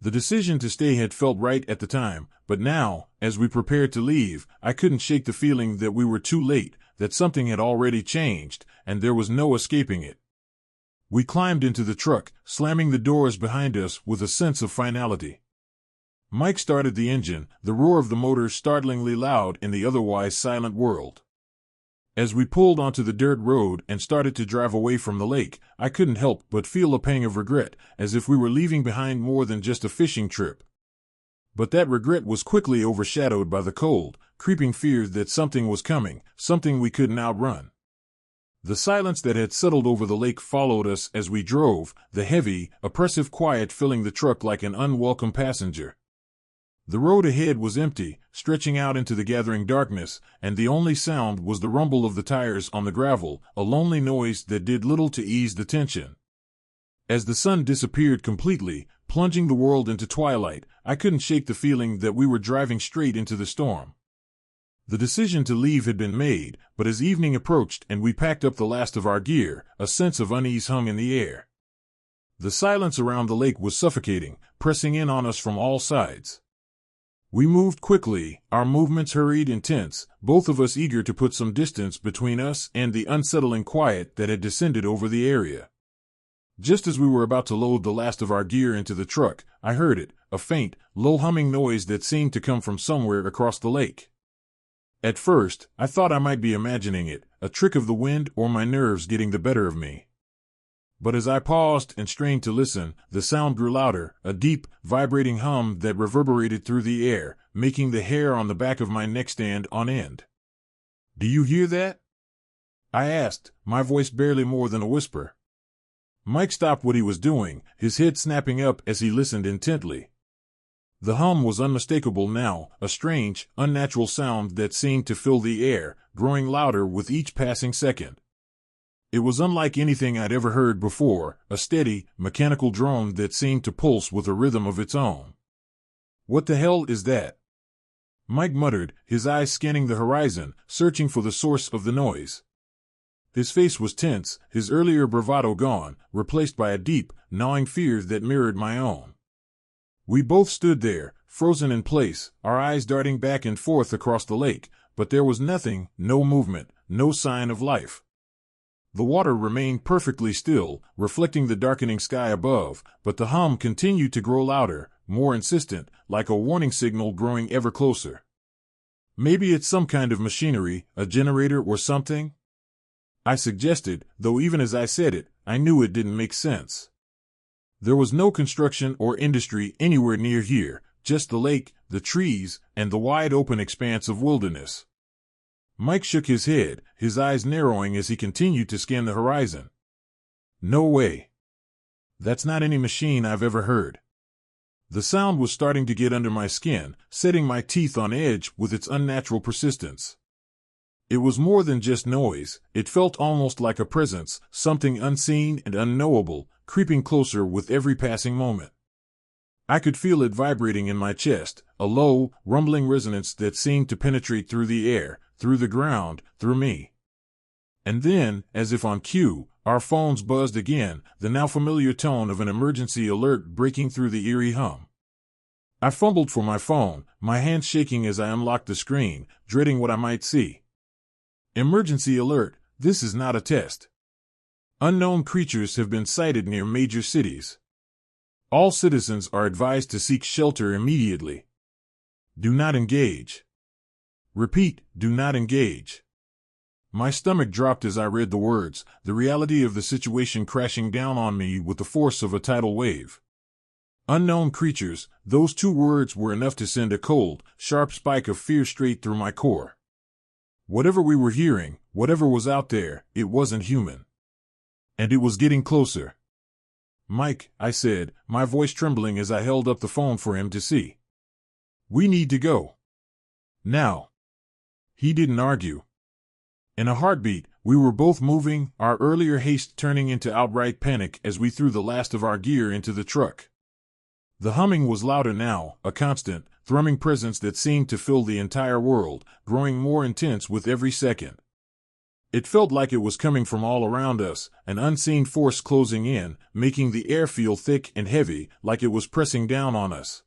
The decision to stay had felt right at the time, but now, as we prepared to leave, I couldn't shake the feeling that we were too late, that something had already changed, and there was no escaping it. We climbed into the truck, slamming the doors behind us with a sense of finality. Mike started the engine, the roar of the motor startlingly loud in the otherwise silent world. As we pulled onto the dirt road and started to drive away from the lake, I couldn't help but feel a pang of regret, as if we were leaving behind more than just a fishing trip. But that regret was quickly overshadowed by the cold, creeping fear that something was coming, something we couldn't outrun. The silence that had settled over the lake followed us as we drove, the heavy, oppressive quiet filling the truck like an unwelcome passenger. The road ahead was empty, stretching out into the gathering darkness, and the only sound was the rumble of the tires on the gravel, a lonely noise that did little to ease the tension. As the sun disappeared completely, plunging the world into twilight, I couldn't shake the feeling that we were driving straight into the storm. The decision to leave had been made, but as evening approached and we packed up the last of our gear, a sense of unease hung in the air. The silence around the lake was suffocating, pressing in on us from all sides. We moved quickly, our movements hurried and tense, both of us eager to put some distance between us and the unsettling quiet that had descended over the area. Just as we were about to load the last of our gear into the truck, I heard it, a faint, low humming noise that seemed to come from somewhere across the lake. At first, I thought I might be imagining it, a trick of the wind or my nerves getting the better of me. But as I paused and strained to listen, the sound grew louder, a deep, vibrating hum that reverberated through the air, making the hair on the back of my neck stand on end. "Do you hear that?" I asked, my voice barely more than a whisper. Mike stopped what he was doing, his head snapping up as he listened intently. The hum was unmistakable now, a strange, unnatural sound that seemed to fill the air, growing louder with each passing second. It was unlike anything I'd ever heard before, a steady, mechanical drone that seemed to pulse with a rhythm of its own. "What the hell is that?" Mike muttered, his eyes scanning the horizon, searching for the source of the noise. His face was tense, his earlier bravado gone, replaced by a deep, gnawing fear that mirrored my own. We both stood there, frozen in place, our eyes darting back and forth across the lake, but there was nothing, no movement, no sign of life. The water remained perfectly still, reflecting the darkening sky above, but the hum continued to grow louder, more insistent, like a warning signal growing ever closer. "Maybe it's some kind of machinery, a generator or something?" I suggested, though even as I said it, I knew it didn't make sense. There was no construction or industry anywhere near here, just the lake, the trees, and the wide open expanse of wilderness. Mike shook his head, his eyes narrowing as he continued to scan the horizon. "No way. That's not any machine I've ever heard." The sound was starting to get under my skin, setting my teeth on edge with its unnatural persistence. It was more than just noise. It felt almost like a presence, something unseen and unknowable, creeping closer with every passing moment. I could feel it vibrating in my chest, a low, rumbling resonance that seemed to penetrate through the air, through the ground, through me. And then, as if on cue, our phones buzzed again, the now familiar tone of an emergency alert breaking through the eerie hum. I fumbled for my phone, my hands shaking as I unlocked the screen, dreading what I might see. Emergency alert, this is not a test. Unknown creatures have been sighted near major cities. All citizens are advised to seek shelter immediately. Do not engage. Repeat, do not engage. My stomach dropped as I read the words, the reality of the situation crashing down on me with the force of a tidal wave. Unknown creatures, those two words were enough to send a cold, sharp spike of fear straight through my core. Whatever we were hearing, whatever was out there, it wasn't human. And it was getting closer. "Mike," I said, my voice trembling as I held up the phone for him to see. "We need to go. Now." He didn't argue. In a heartbeat, we were both moving, our earlier haste turning into outright panic as we threw the last of our gear into the truck. The humming was louder now, a constant, thrumming presence that seemed to fill the entire world, growing more intense with every second. It felt like it was coming from all around us, an unseen force closing in, making the air feel thick and heavy, like it was pressing down on us.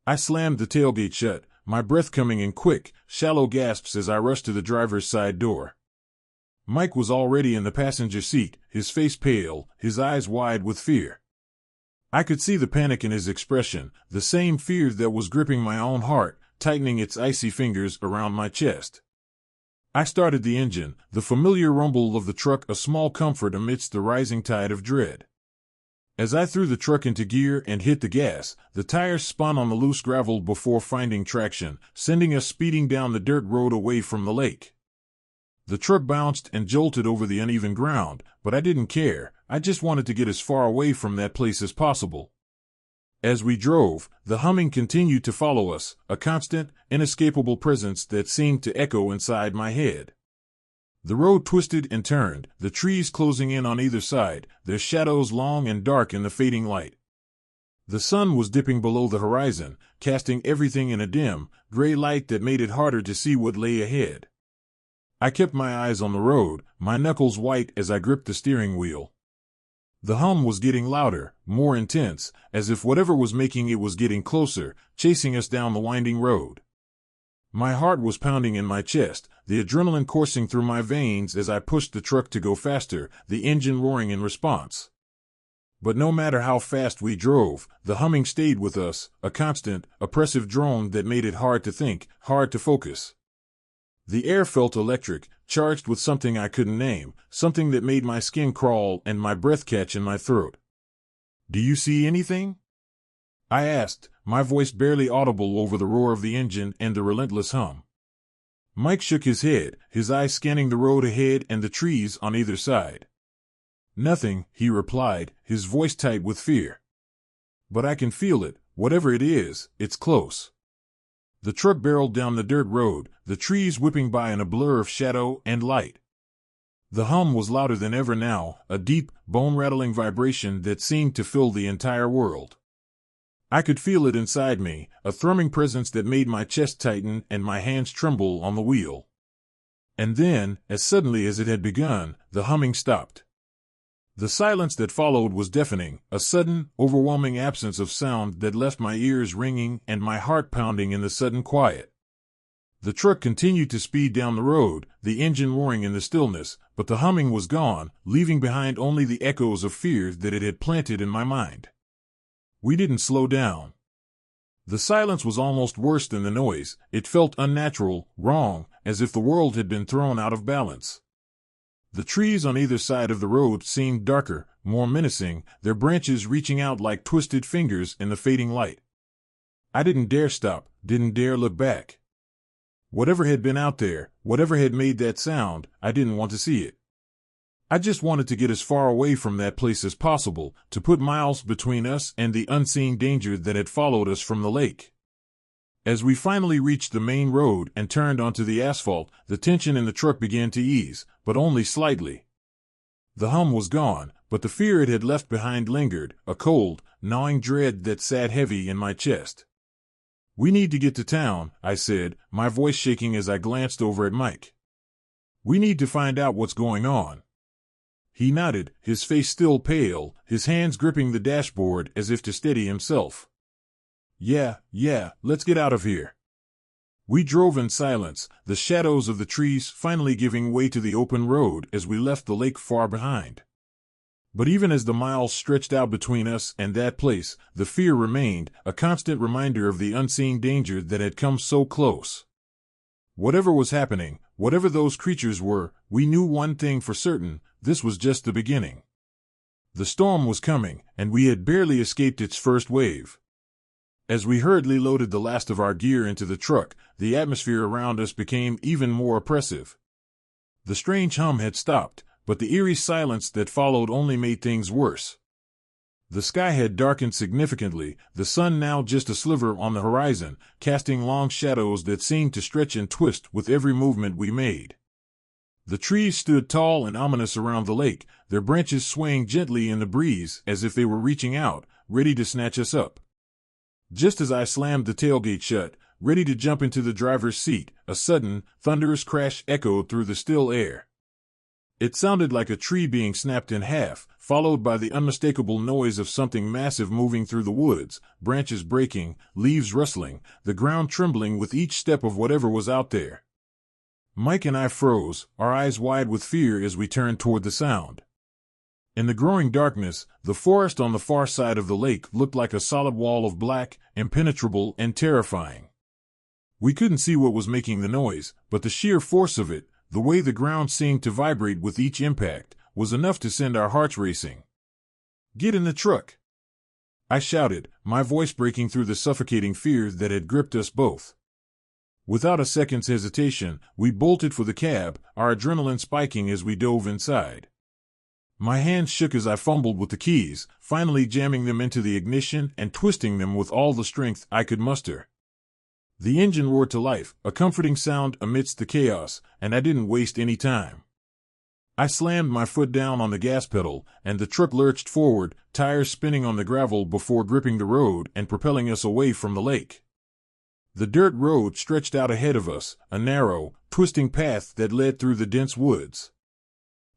I slammed the tailgate shut, my breath coming in quick, shallow gasps as I rushed to the driver's side door. Mike was already in the passenger seat, his face pale, his eyes wide with fear. I could see the panic in his expression, the same fear that was gripping my own heart, tightening its icy fingers around my chest. I started the engine, the familiar rumble of the truck a small comfort amidst the rising tide of dread. As I threw the truck into gear and hit the gas, the tires spun on the loose gravel before finding traction, sending us speeding down the dirt road away from the lake. The truck bounced and jolted over the uneven ground, but I didn't care. I just wanted to get as far away from that place as possible. As we drove, the humming continued to follow us, a constant, inescapable presence that seemed to echo inside my head. The road twisted and turned, the trees closing in on either side, their shadows long and dark in the fading light. The sun was dipping below the horizon, casting everything in a dim, gray light that made it harder to see what lay ahead. I kept my eyes on the road, my knuckles white as I gripped the steering wheel. The hum was getting louder, more intense, as if whatever was making it was getting closer, chasing us down the winding road. My heart was pounding in my chest, the adrenaline coursing through my veins as I pushed the truck to go faster, the engine roaring in response. But no matter how fast we drove, the humming stayed with us, a constant, oppressive drone that made it hard to think, hard to focus. The air felt electric, charged with something I couldn't name, something that made my skin crawl and my breath catch in my throat. "Do you see anything?" I asked, my voice barely audible over the roar of the engine and the relentless hum. Mike shook his head, his eyes scanning the road ahead and the trees on either side. "Nothing," he replied, his voice tight with fear. "But I can feel it, whatever it is, it's close." The truck barreled down the dirt road, the trees whipping by in a blur of shadow and light. The hum was louder than ever now, a deep, bone-rattling vibration that seemed to fill the entire world. I could feel it inside me, a thrumming presence that made my chest tighten and my hands tremble on the wheel. And then, as suddenly as it had begun, the humming stopped. The silence that followed was deafening, a sudden, overwhelming absence of sound that left my ears ringing and my heart pounding in the sudden quiet. The truck continued to speed down the road, the engine roaring in the stillness, but the humming was gone, leaving behind only the echoes of fear that it had planted in my mind. We didn't slow down. The silence was almost worse than the noise. It felt unnatural, wrong, as if the world had been thrown out of balance. The trees on either side of the road seemed darker, more menacing, their branches reaching out like twisted fingers in the fading light. I didn't dare stop, didn't dare look back. Whatever had been out there, whatever had made that sound, I didn't want to see it. I just wanted to get as far away from that place as possible, to put miles between us and the unseen danger that had followed us from the lake. As we finally reached the main road and turned onto the asphalt, the tension in the truck began to ease, but only slightly. The hum was gone, but the fear it had left behind lingered, a cold, gnawing dread that sat heavy in my chest. "We need to get to town," I said, my voice shaking as I glanced over at Mike. "We need to find out what's going on." He nodded, his face still pale, his hands gripping the dashboard as if to steady himself. Yeah, let's get out of here." We drove in silence, the shadows of the trees finally giving way to the open road as we left the lake far behind. But even as the miles stretched out between us and that place, the fear remained, a constant reminder of the unseen danger that had come so close. Whatever was happening, whatever those creatures were, we knew one thing for certain: this was just the beginning. The storm was coming, and we had barely escaped its first wave. As we hurriedly loaded the last of our gear into the truck, the atmosphere around us became even more oppressive. The strange hum had stopped, but the eerie silence that followed only made things worse. The sky had darkened significantly, the sun now just a sliver on the horizon, casting long shadows that seemed to stretch and twist with every movement we made. The trees stood tall and ominous around the lake, their branches swaying gently in the breeze as if they were reaching out, ready to snatch us up. Just as I slammed the tailgate shut, ready to jump into the driver's seat, a sudden, thunderous crash echoed through the still air. It sounded like a tree being snapped in half, followed by the unmistakable noise of something massive moving through the woods, branches breaking, leaves rustling, the ground trembling with each step of whatever was out there. Mike and I froze, our eyes wide with fear as we turned toward the sound. In the growing darkness, the forest on the far side of the lake looked like a solid wall of black, impenetrable and terrifying. We couldn't see what was making the noise, but the sheer force of it, the way the ground seemed to vibrate with each impact, was enough to send our hearts racing. "Get in the truck!" I shouted, my voice breaking through the suffocating fear that had gripped us both. Without a second's hesitation, we bolted for the cab, our adrenaline spiking as we dove inside. My hands shook as I fumbled with the keys, finally jamming them into the ignition and twisting them with all the strength I could muster. The engine roared to life, a comforting sound amidst the chaos, and I didn't waste any time. I slammed my foot down on the gas pedal, and the truck lurched forward, tires spinning on the gravel before gripping the road and propelling us away from the lake. The dirt road stretched out ahead of us, a narrow, twisting path that led through the dense woods.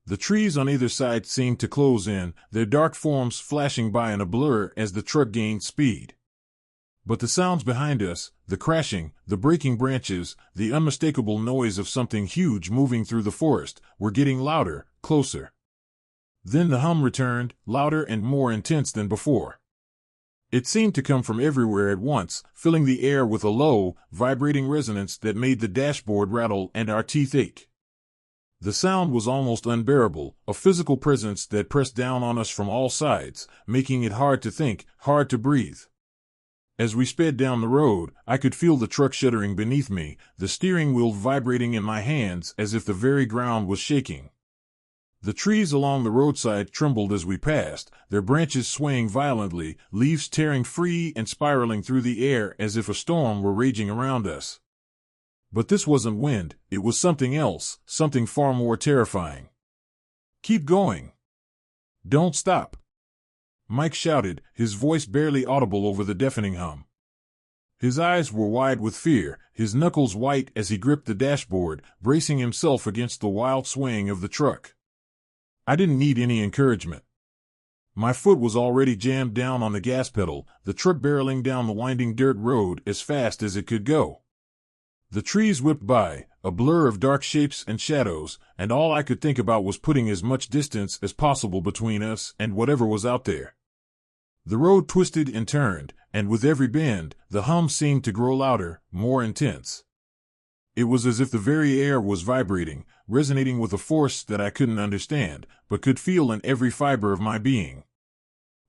The trees on either side seemed to close in, their dark forms flashing by in a blur as the truck gained speed. But the sounds behind us, the crashing, the breaking branches, the unmistakable noise of something huge moving through the forest, were getting louder, closer. Then the hum returned, louder and more intense than before. It seemed to come from everywhere at once, filling the air with a low, vibrating resonance that made the dashboard rattle and our teeth ache. The sound was almost unbearable, a physical presence that pressed down on us from all sides, making it hard to think, hard to breathe. As we sped down the road, I could feel the truck shuddering beneath me, the steering wheel vibrating in my hands as if the very ground was shaking. The trees along the roadside trembled as we passed, their branches swaying violently, leaves tearing free and spiraling through the air as if a storm were raging around us. But this wasn't wind, it was something else, something far more terrifying. "Keep going! Don't stop!" Mike shouted, his voice barely audible over the deafening hum. His eyes were wide with fear, his knuckles white as he gripped the dashboard, bracing himself against the wild swaying of the truck. I didn't need any encouragement. My foot was already jammed down on the gas pedal, the truck barreling down the winding dirt road as fast as it could go. The trees whipped by, a blur of dark shapes and shadows, and all I could think about was putting as much distance as possible between us and whatever was out there. The road twisted and turned, and with every bend, the hum seemed to grow louder, more intense. It was as if the very air was vibrating, resonating with a force that I couldn't understand, but could feel in every fiber of my being.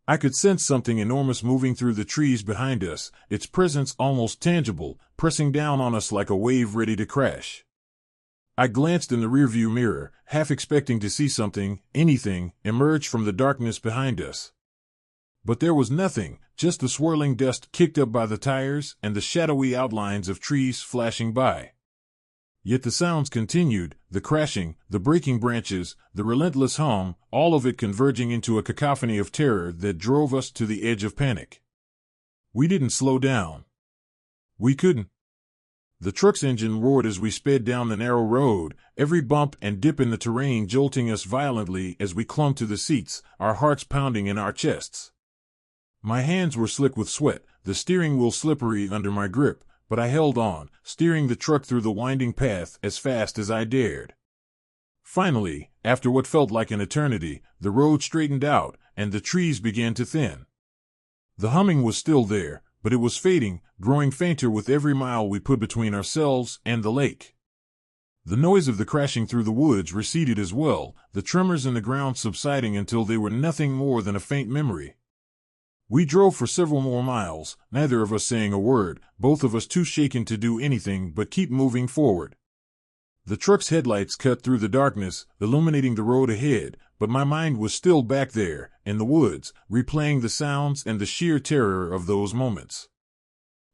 I could sense something enormous moving through the trees behind us, its presence almost tangible, pressing down on us like a wave ready to crash. I glanced in the rearview mirror, half expecting to see something, anything, emerge from the darkness behind us. But there was nothing, just the swirling dust kicked up by the tires and the shadowy outlines of trees flashing by. Yet the sounds continued, the crashing, the breaking branches, the relentless hum, all of it converging into a cacophony of terror that drove us to the edge of panic. We didn't slow down. We couldn't. The truck's engine roared as we sped down the narrow road, every bump and dip in the terrain jolting us violently as we clung to the seats, our hearts pounding in our chests. My hands were slick with sweat, the steering wheel slippery under my grip, but I held on, steering the truck through the winding path as fast as I dared. Finally, after what felt like an eternity, the road straightened out, and the trees began to thin. The humming was still there, but it was fading, growing fainter with every mile we put between ourselves and the lake. The noise of the crashing through the woods receded as well, the tremors in the ground subsiding until they were nothing more than a faint memory. We drove for several more miles, neither of us saying a word, both of us too shaken to do anything but keep moving forward. The truck's headlights cut through the darkness, illuminating the road ahead, but my mind was still back there, in the woods, replaying the sounds and the sheer terror of those moments.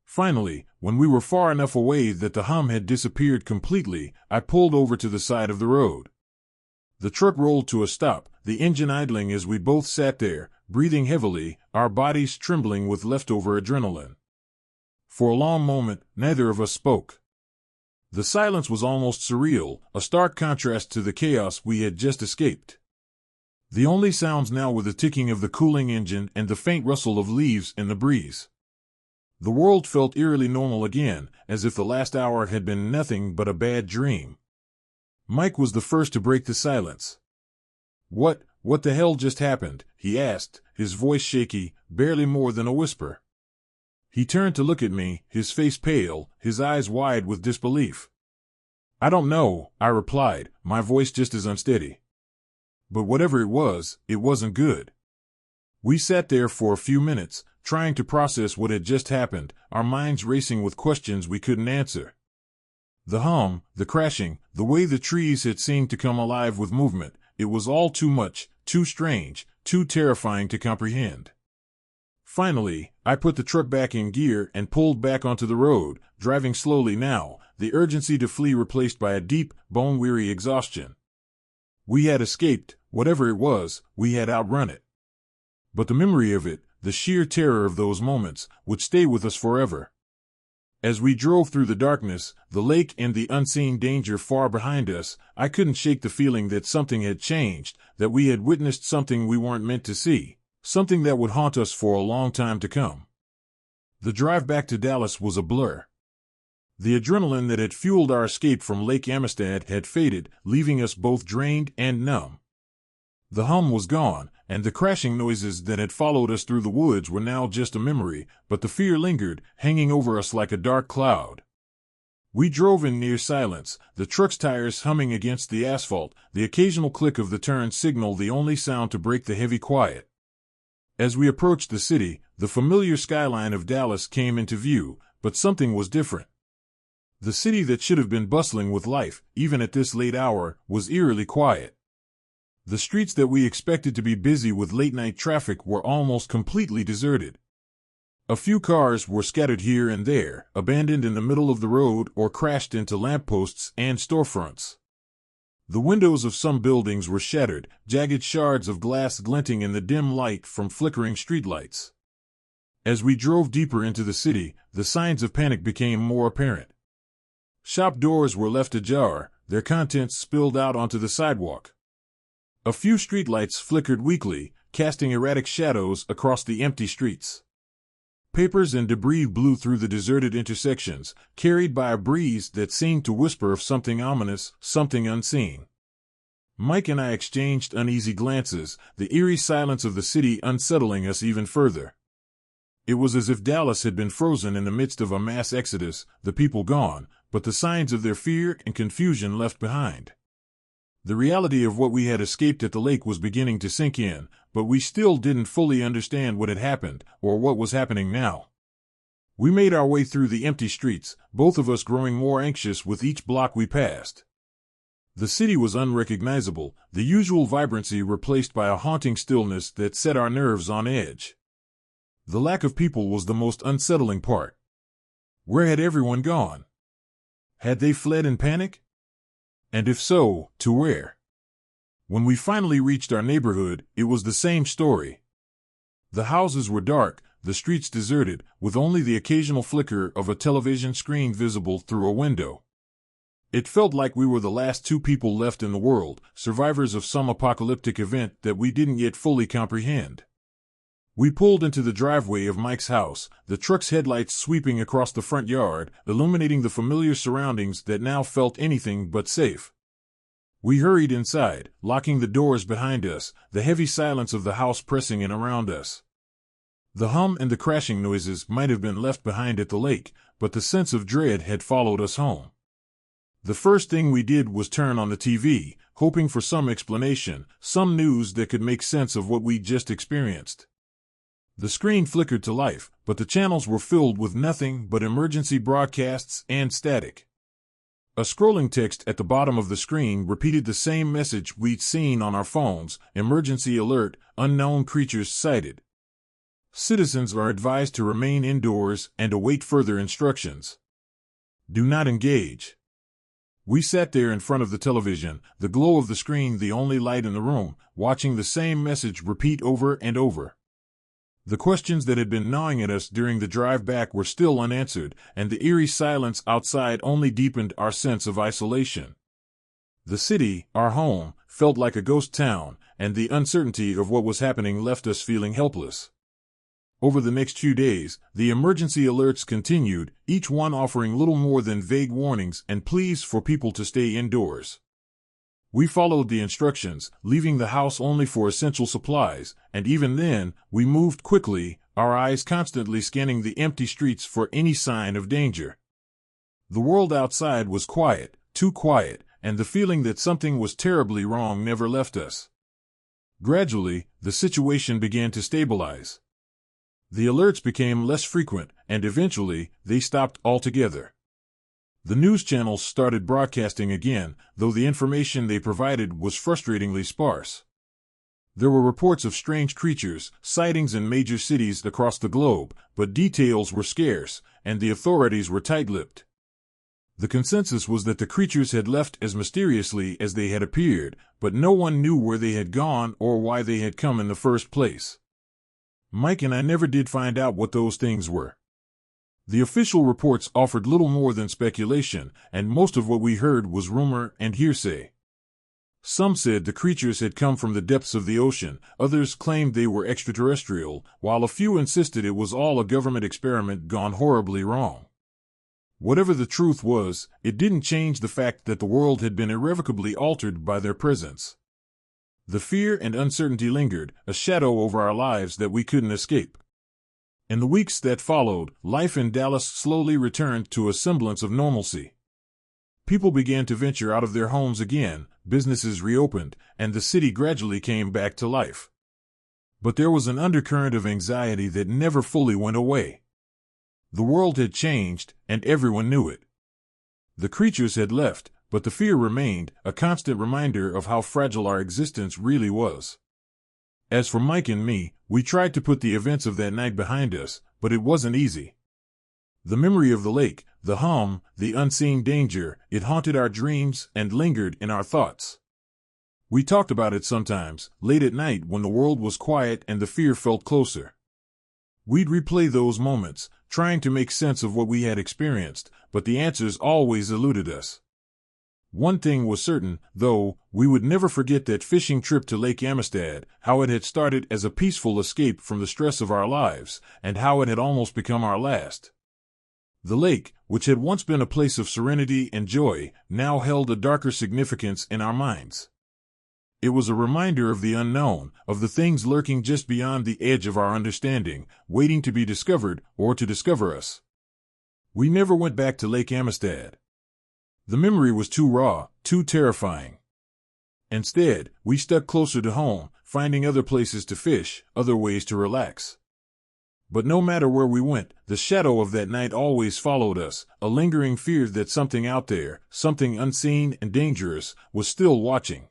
Finally, when we were far enough away that the hum had disappeared completely, I pulled over to the side of the road. The truck rolled to a stop, the engine idling as we both sat there, breathing heavily, our bodies trembling with leftover adrenaline. For a long moment, neither of us spoke. The silence was almost surreal, a stark contrast to the chaos we had just escaped. The only sounds now were the ticking of the cooling engine and the faint rustle of leaves in the breeze. The world felt eerily normal again, as if the last hour had been nothing but a bad dream. Mike was the first to break the silence. What the hell just happened?" he asked, his voice shaky, barely more than a whisper. He turned to look at me, his face pale, his eyes wide with disbelief. "I don't know," I replied, my voice just as unsteady. But whatever it wasn't good. We sat there for a few minutes, trying to process what had just happened, our minds racing with questions we couldn't answer. The hum, the crashing, the way the trees had seemed to come alive with movement, it was all too much, too strange, too terrifying to comprehend. Finally, I put the truck back in gear and pulled back onto the road, driving slowly now, the urgency to flee replaced by a deep, bone-weary exhaustion. We had escaped, whatever it was, we had outrun it. But the memory of it, the sheer terror of those moments, would stay with us forever. As we drove through the darkness, the lake and the unseen danger far behind us, I couldn't shake the feeling that something had changed, that we had witnessed something we weren't meant to see, something that would haunt us for a long time to come. The drive back to Dallas was a blur. The adrenaline that had fueled our escape from Lake Amistad had faded, leaving us both drained and numb. The hum was gone, and the crashing noises that had followed us through the woods were now just a memory, but the fear lingered, hanging over us like a dark cloud. We drove in near silence, the truck's tires humming against the asphalt, the occasional click of the turn signal the only sound to break the heavy quiet. As we approached the city, the familiar skyline of Dallas came into view, but something was different. The city that should have been bustling with life, even at this late hour, was eerily quiet. The streets that we expected to be busy with late-night traffic were almost completely deserted. A few cars were scattered here and there, abandoned in the middle of the road or crashed into lampposts and storefronts. The windows of some buildings were shattered, jagged shards of glass glinting in the dim light from flickering streetlights. As we drove deeper into the city, the signs of panic became more apparent. Shop doors were left ajar, their contents spilled out onto the sidewalk. A few streetlights flickered weakly, casting erratic shadows across the empty streets. Papers and debris blew through the deserted intersections, carried by a breeze that seemed to whisper of something ominous, something unseen. Mike and I exchanged uneasy glances, the eerie silence of the city unsettling us even further. It was as if Dallas had been frozen in the midst of a mass exodus, the people gone, but the signs of their fear and confusion left behind. The reality of what we had escaped at the lake was beginning to sink in, but we still didn't fully understand what had happened, or what was happening now. We made our way through the empty streets, both of us growing more anxious with each block we passed. The city was unrecognizable, the usual vibrancy replaced by a haunting stillness that set our nerves on edge. The lack of people was the most unsettling part. Where had everyone gone? Had they fled in panic? And if so, to where? When we finally reached our neighborhood, it was the same story. The houses were dark, the streets deserted, with only the occasional flicker of a television screen visible through a window. It felt like we were the last two people left in the world, survivors of some apocalyptic event that we didn't yet fully comprehend. We pulled into the driveway of Mike's house, the truck's headlights sweeping across the front yard, illuminating the familiar surroundings that now felt anything but safe. We hurried inside, locking the doors behind us, the heavy silence of the house pressing in around us. The hum and the crashing noises might have been left behind at the lake, but the sense of dread had followed us home. The first thing we did was turn on the TV, hoping for some explanation, some news that could make sense of what we'd just experienced. The screen flickered to life, but the channels were filled with nothing but emergency broadcasts and static. A scrolling text at the bottom of the screen repeated the same message we'd seen on our phones: emergency alert, unknown creatures sighted. Citizens are advised to remain indoors and await further instructions. Do not engage. We sat there in front of the television, the glow of the screen the only light in the room, watching the same message repeat over and over. The questions that had been gnawing at us during the drive back were still unanswered, and the eerie silence outside only deepened our sense of isolation. The city, our home, felt like a ghost town, and the uncertainty of what was happening left us feeling helpless. Over the next few days, the emergency alerts continued, each one offering little more than vague warnings and pleas for people to stay indoors. We followed the instructions, leaving the house only for essential supplies, and even then, we moved quickly, our eyes constantly scanning the empty streets for any sign of danger. The world outside was quiet, too quiet, and the feeling that something was terribly wrong never left us. Gradually, the situation began to stabilize. The alerts became less frequent, and eventually, they stopped altogether. The news channels started broadcasting again, though the information they provided was frustratingly sparse. There were reports of strange creatures, sightings in major cities across the globe, but details were scarce, and the authorities were tight-lipped. The consensus was that the creatures had left as mysteriously as they had appeared, but no one knew where they had gone or why they had come in the first place. Mike and I never did find out what those things were. The official reports offered little more than speculation, and most of what we heard was rumor and hearsay. Some said the creatures had come from the depths of the ocean, others claimed they were extraterrestrial, while a few insisted it was all a government experiment gone horribly wrong. Whatever the truth was, it didn't change the fact that the world had been irrevocably altered by their presence. The fear and uncertainty lingered, a shadow over our lives that we couldn't escape. In the weeks that followed, life in Dallas slowly returned to a semblance of normalcy. People began to venture out of their homes again, businesses reopened, and the city gradually came back to life. But there was an undercurrent of anxiety that never fully went away. The world had changed, and everyone knew it. The creatures had left, but the fear remained, a constant reminder of how fragile our existence really was. As for Mike and me, we tried to put the events of that night behind us, but it wasn't easy. The memory of the lake, the hum, the unseen danger, it haunted our dreams and lingered in our thoughts. We talked about it sometimes, late at night when the world was quiet and the fear felt closer. We'd replay those moments, trying to make sense of what we had experienced, but the answers always eluded us. One thing was certain, though, we would never forget that fishing trip to Lake Amistad, how it had started as a peaceful escape from the stress of our lives, and how it had almost become our last. The lake, which had once been a place of serenity and joy, now held a darker significance in our minds. It was a reminder of the unknown, of the things lurking just beyond the edge of our understanding, waiting to be discovered or to discover us. We never went back to Lake Amistad. The memory was too raw, too terrifying. Instead, we stuck closer to home, finding other places to fish, other ways to relax. But no matter where we went, the shadow of that night always followed us, a lingering fear that something out there, something unseen and dangerous, was still watching.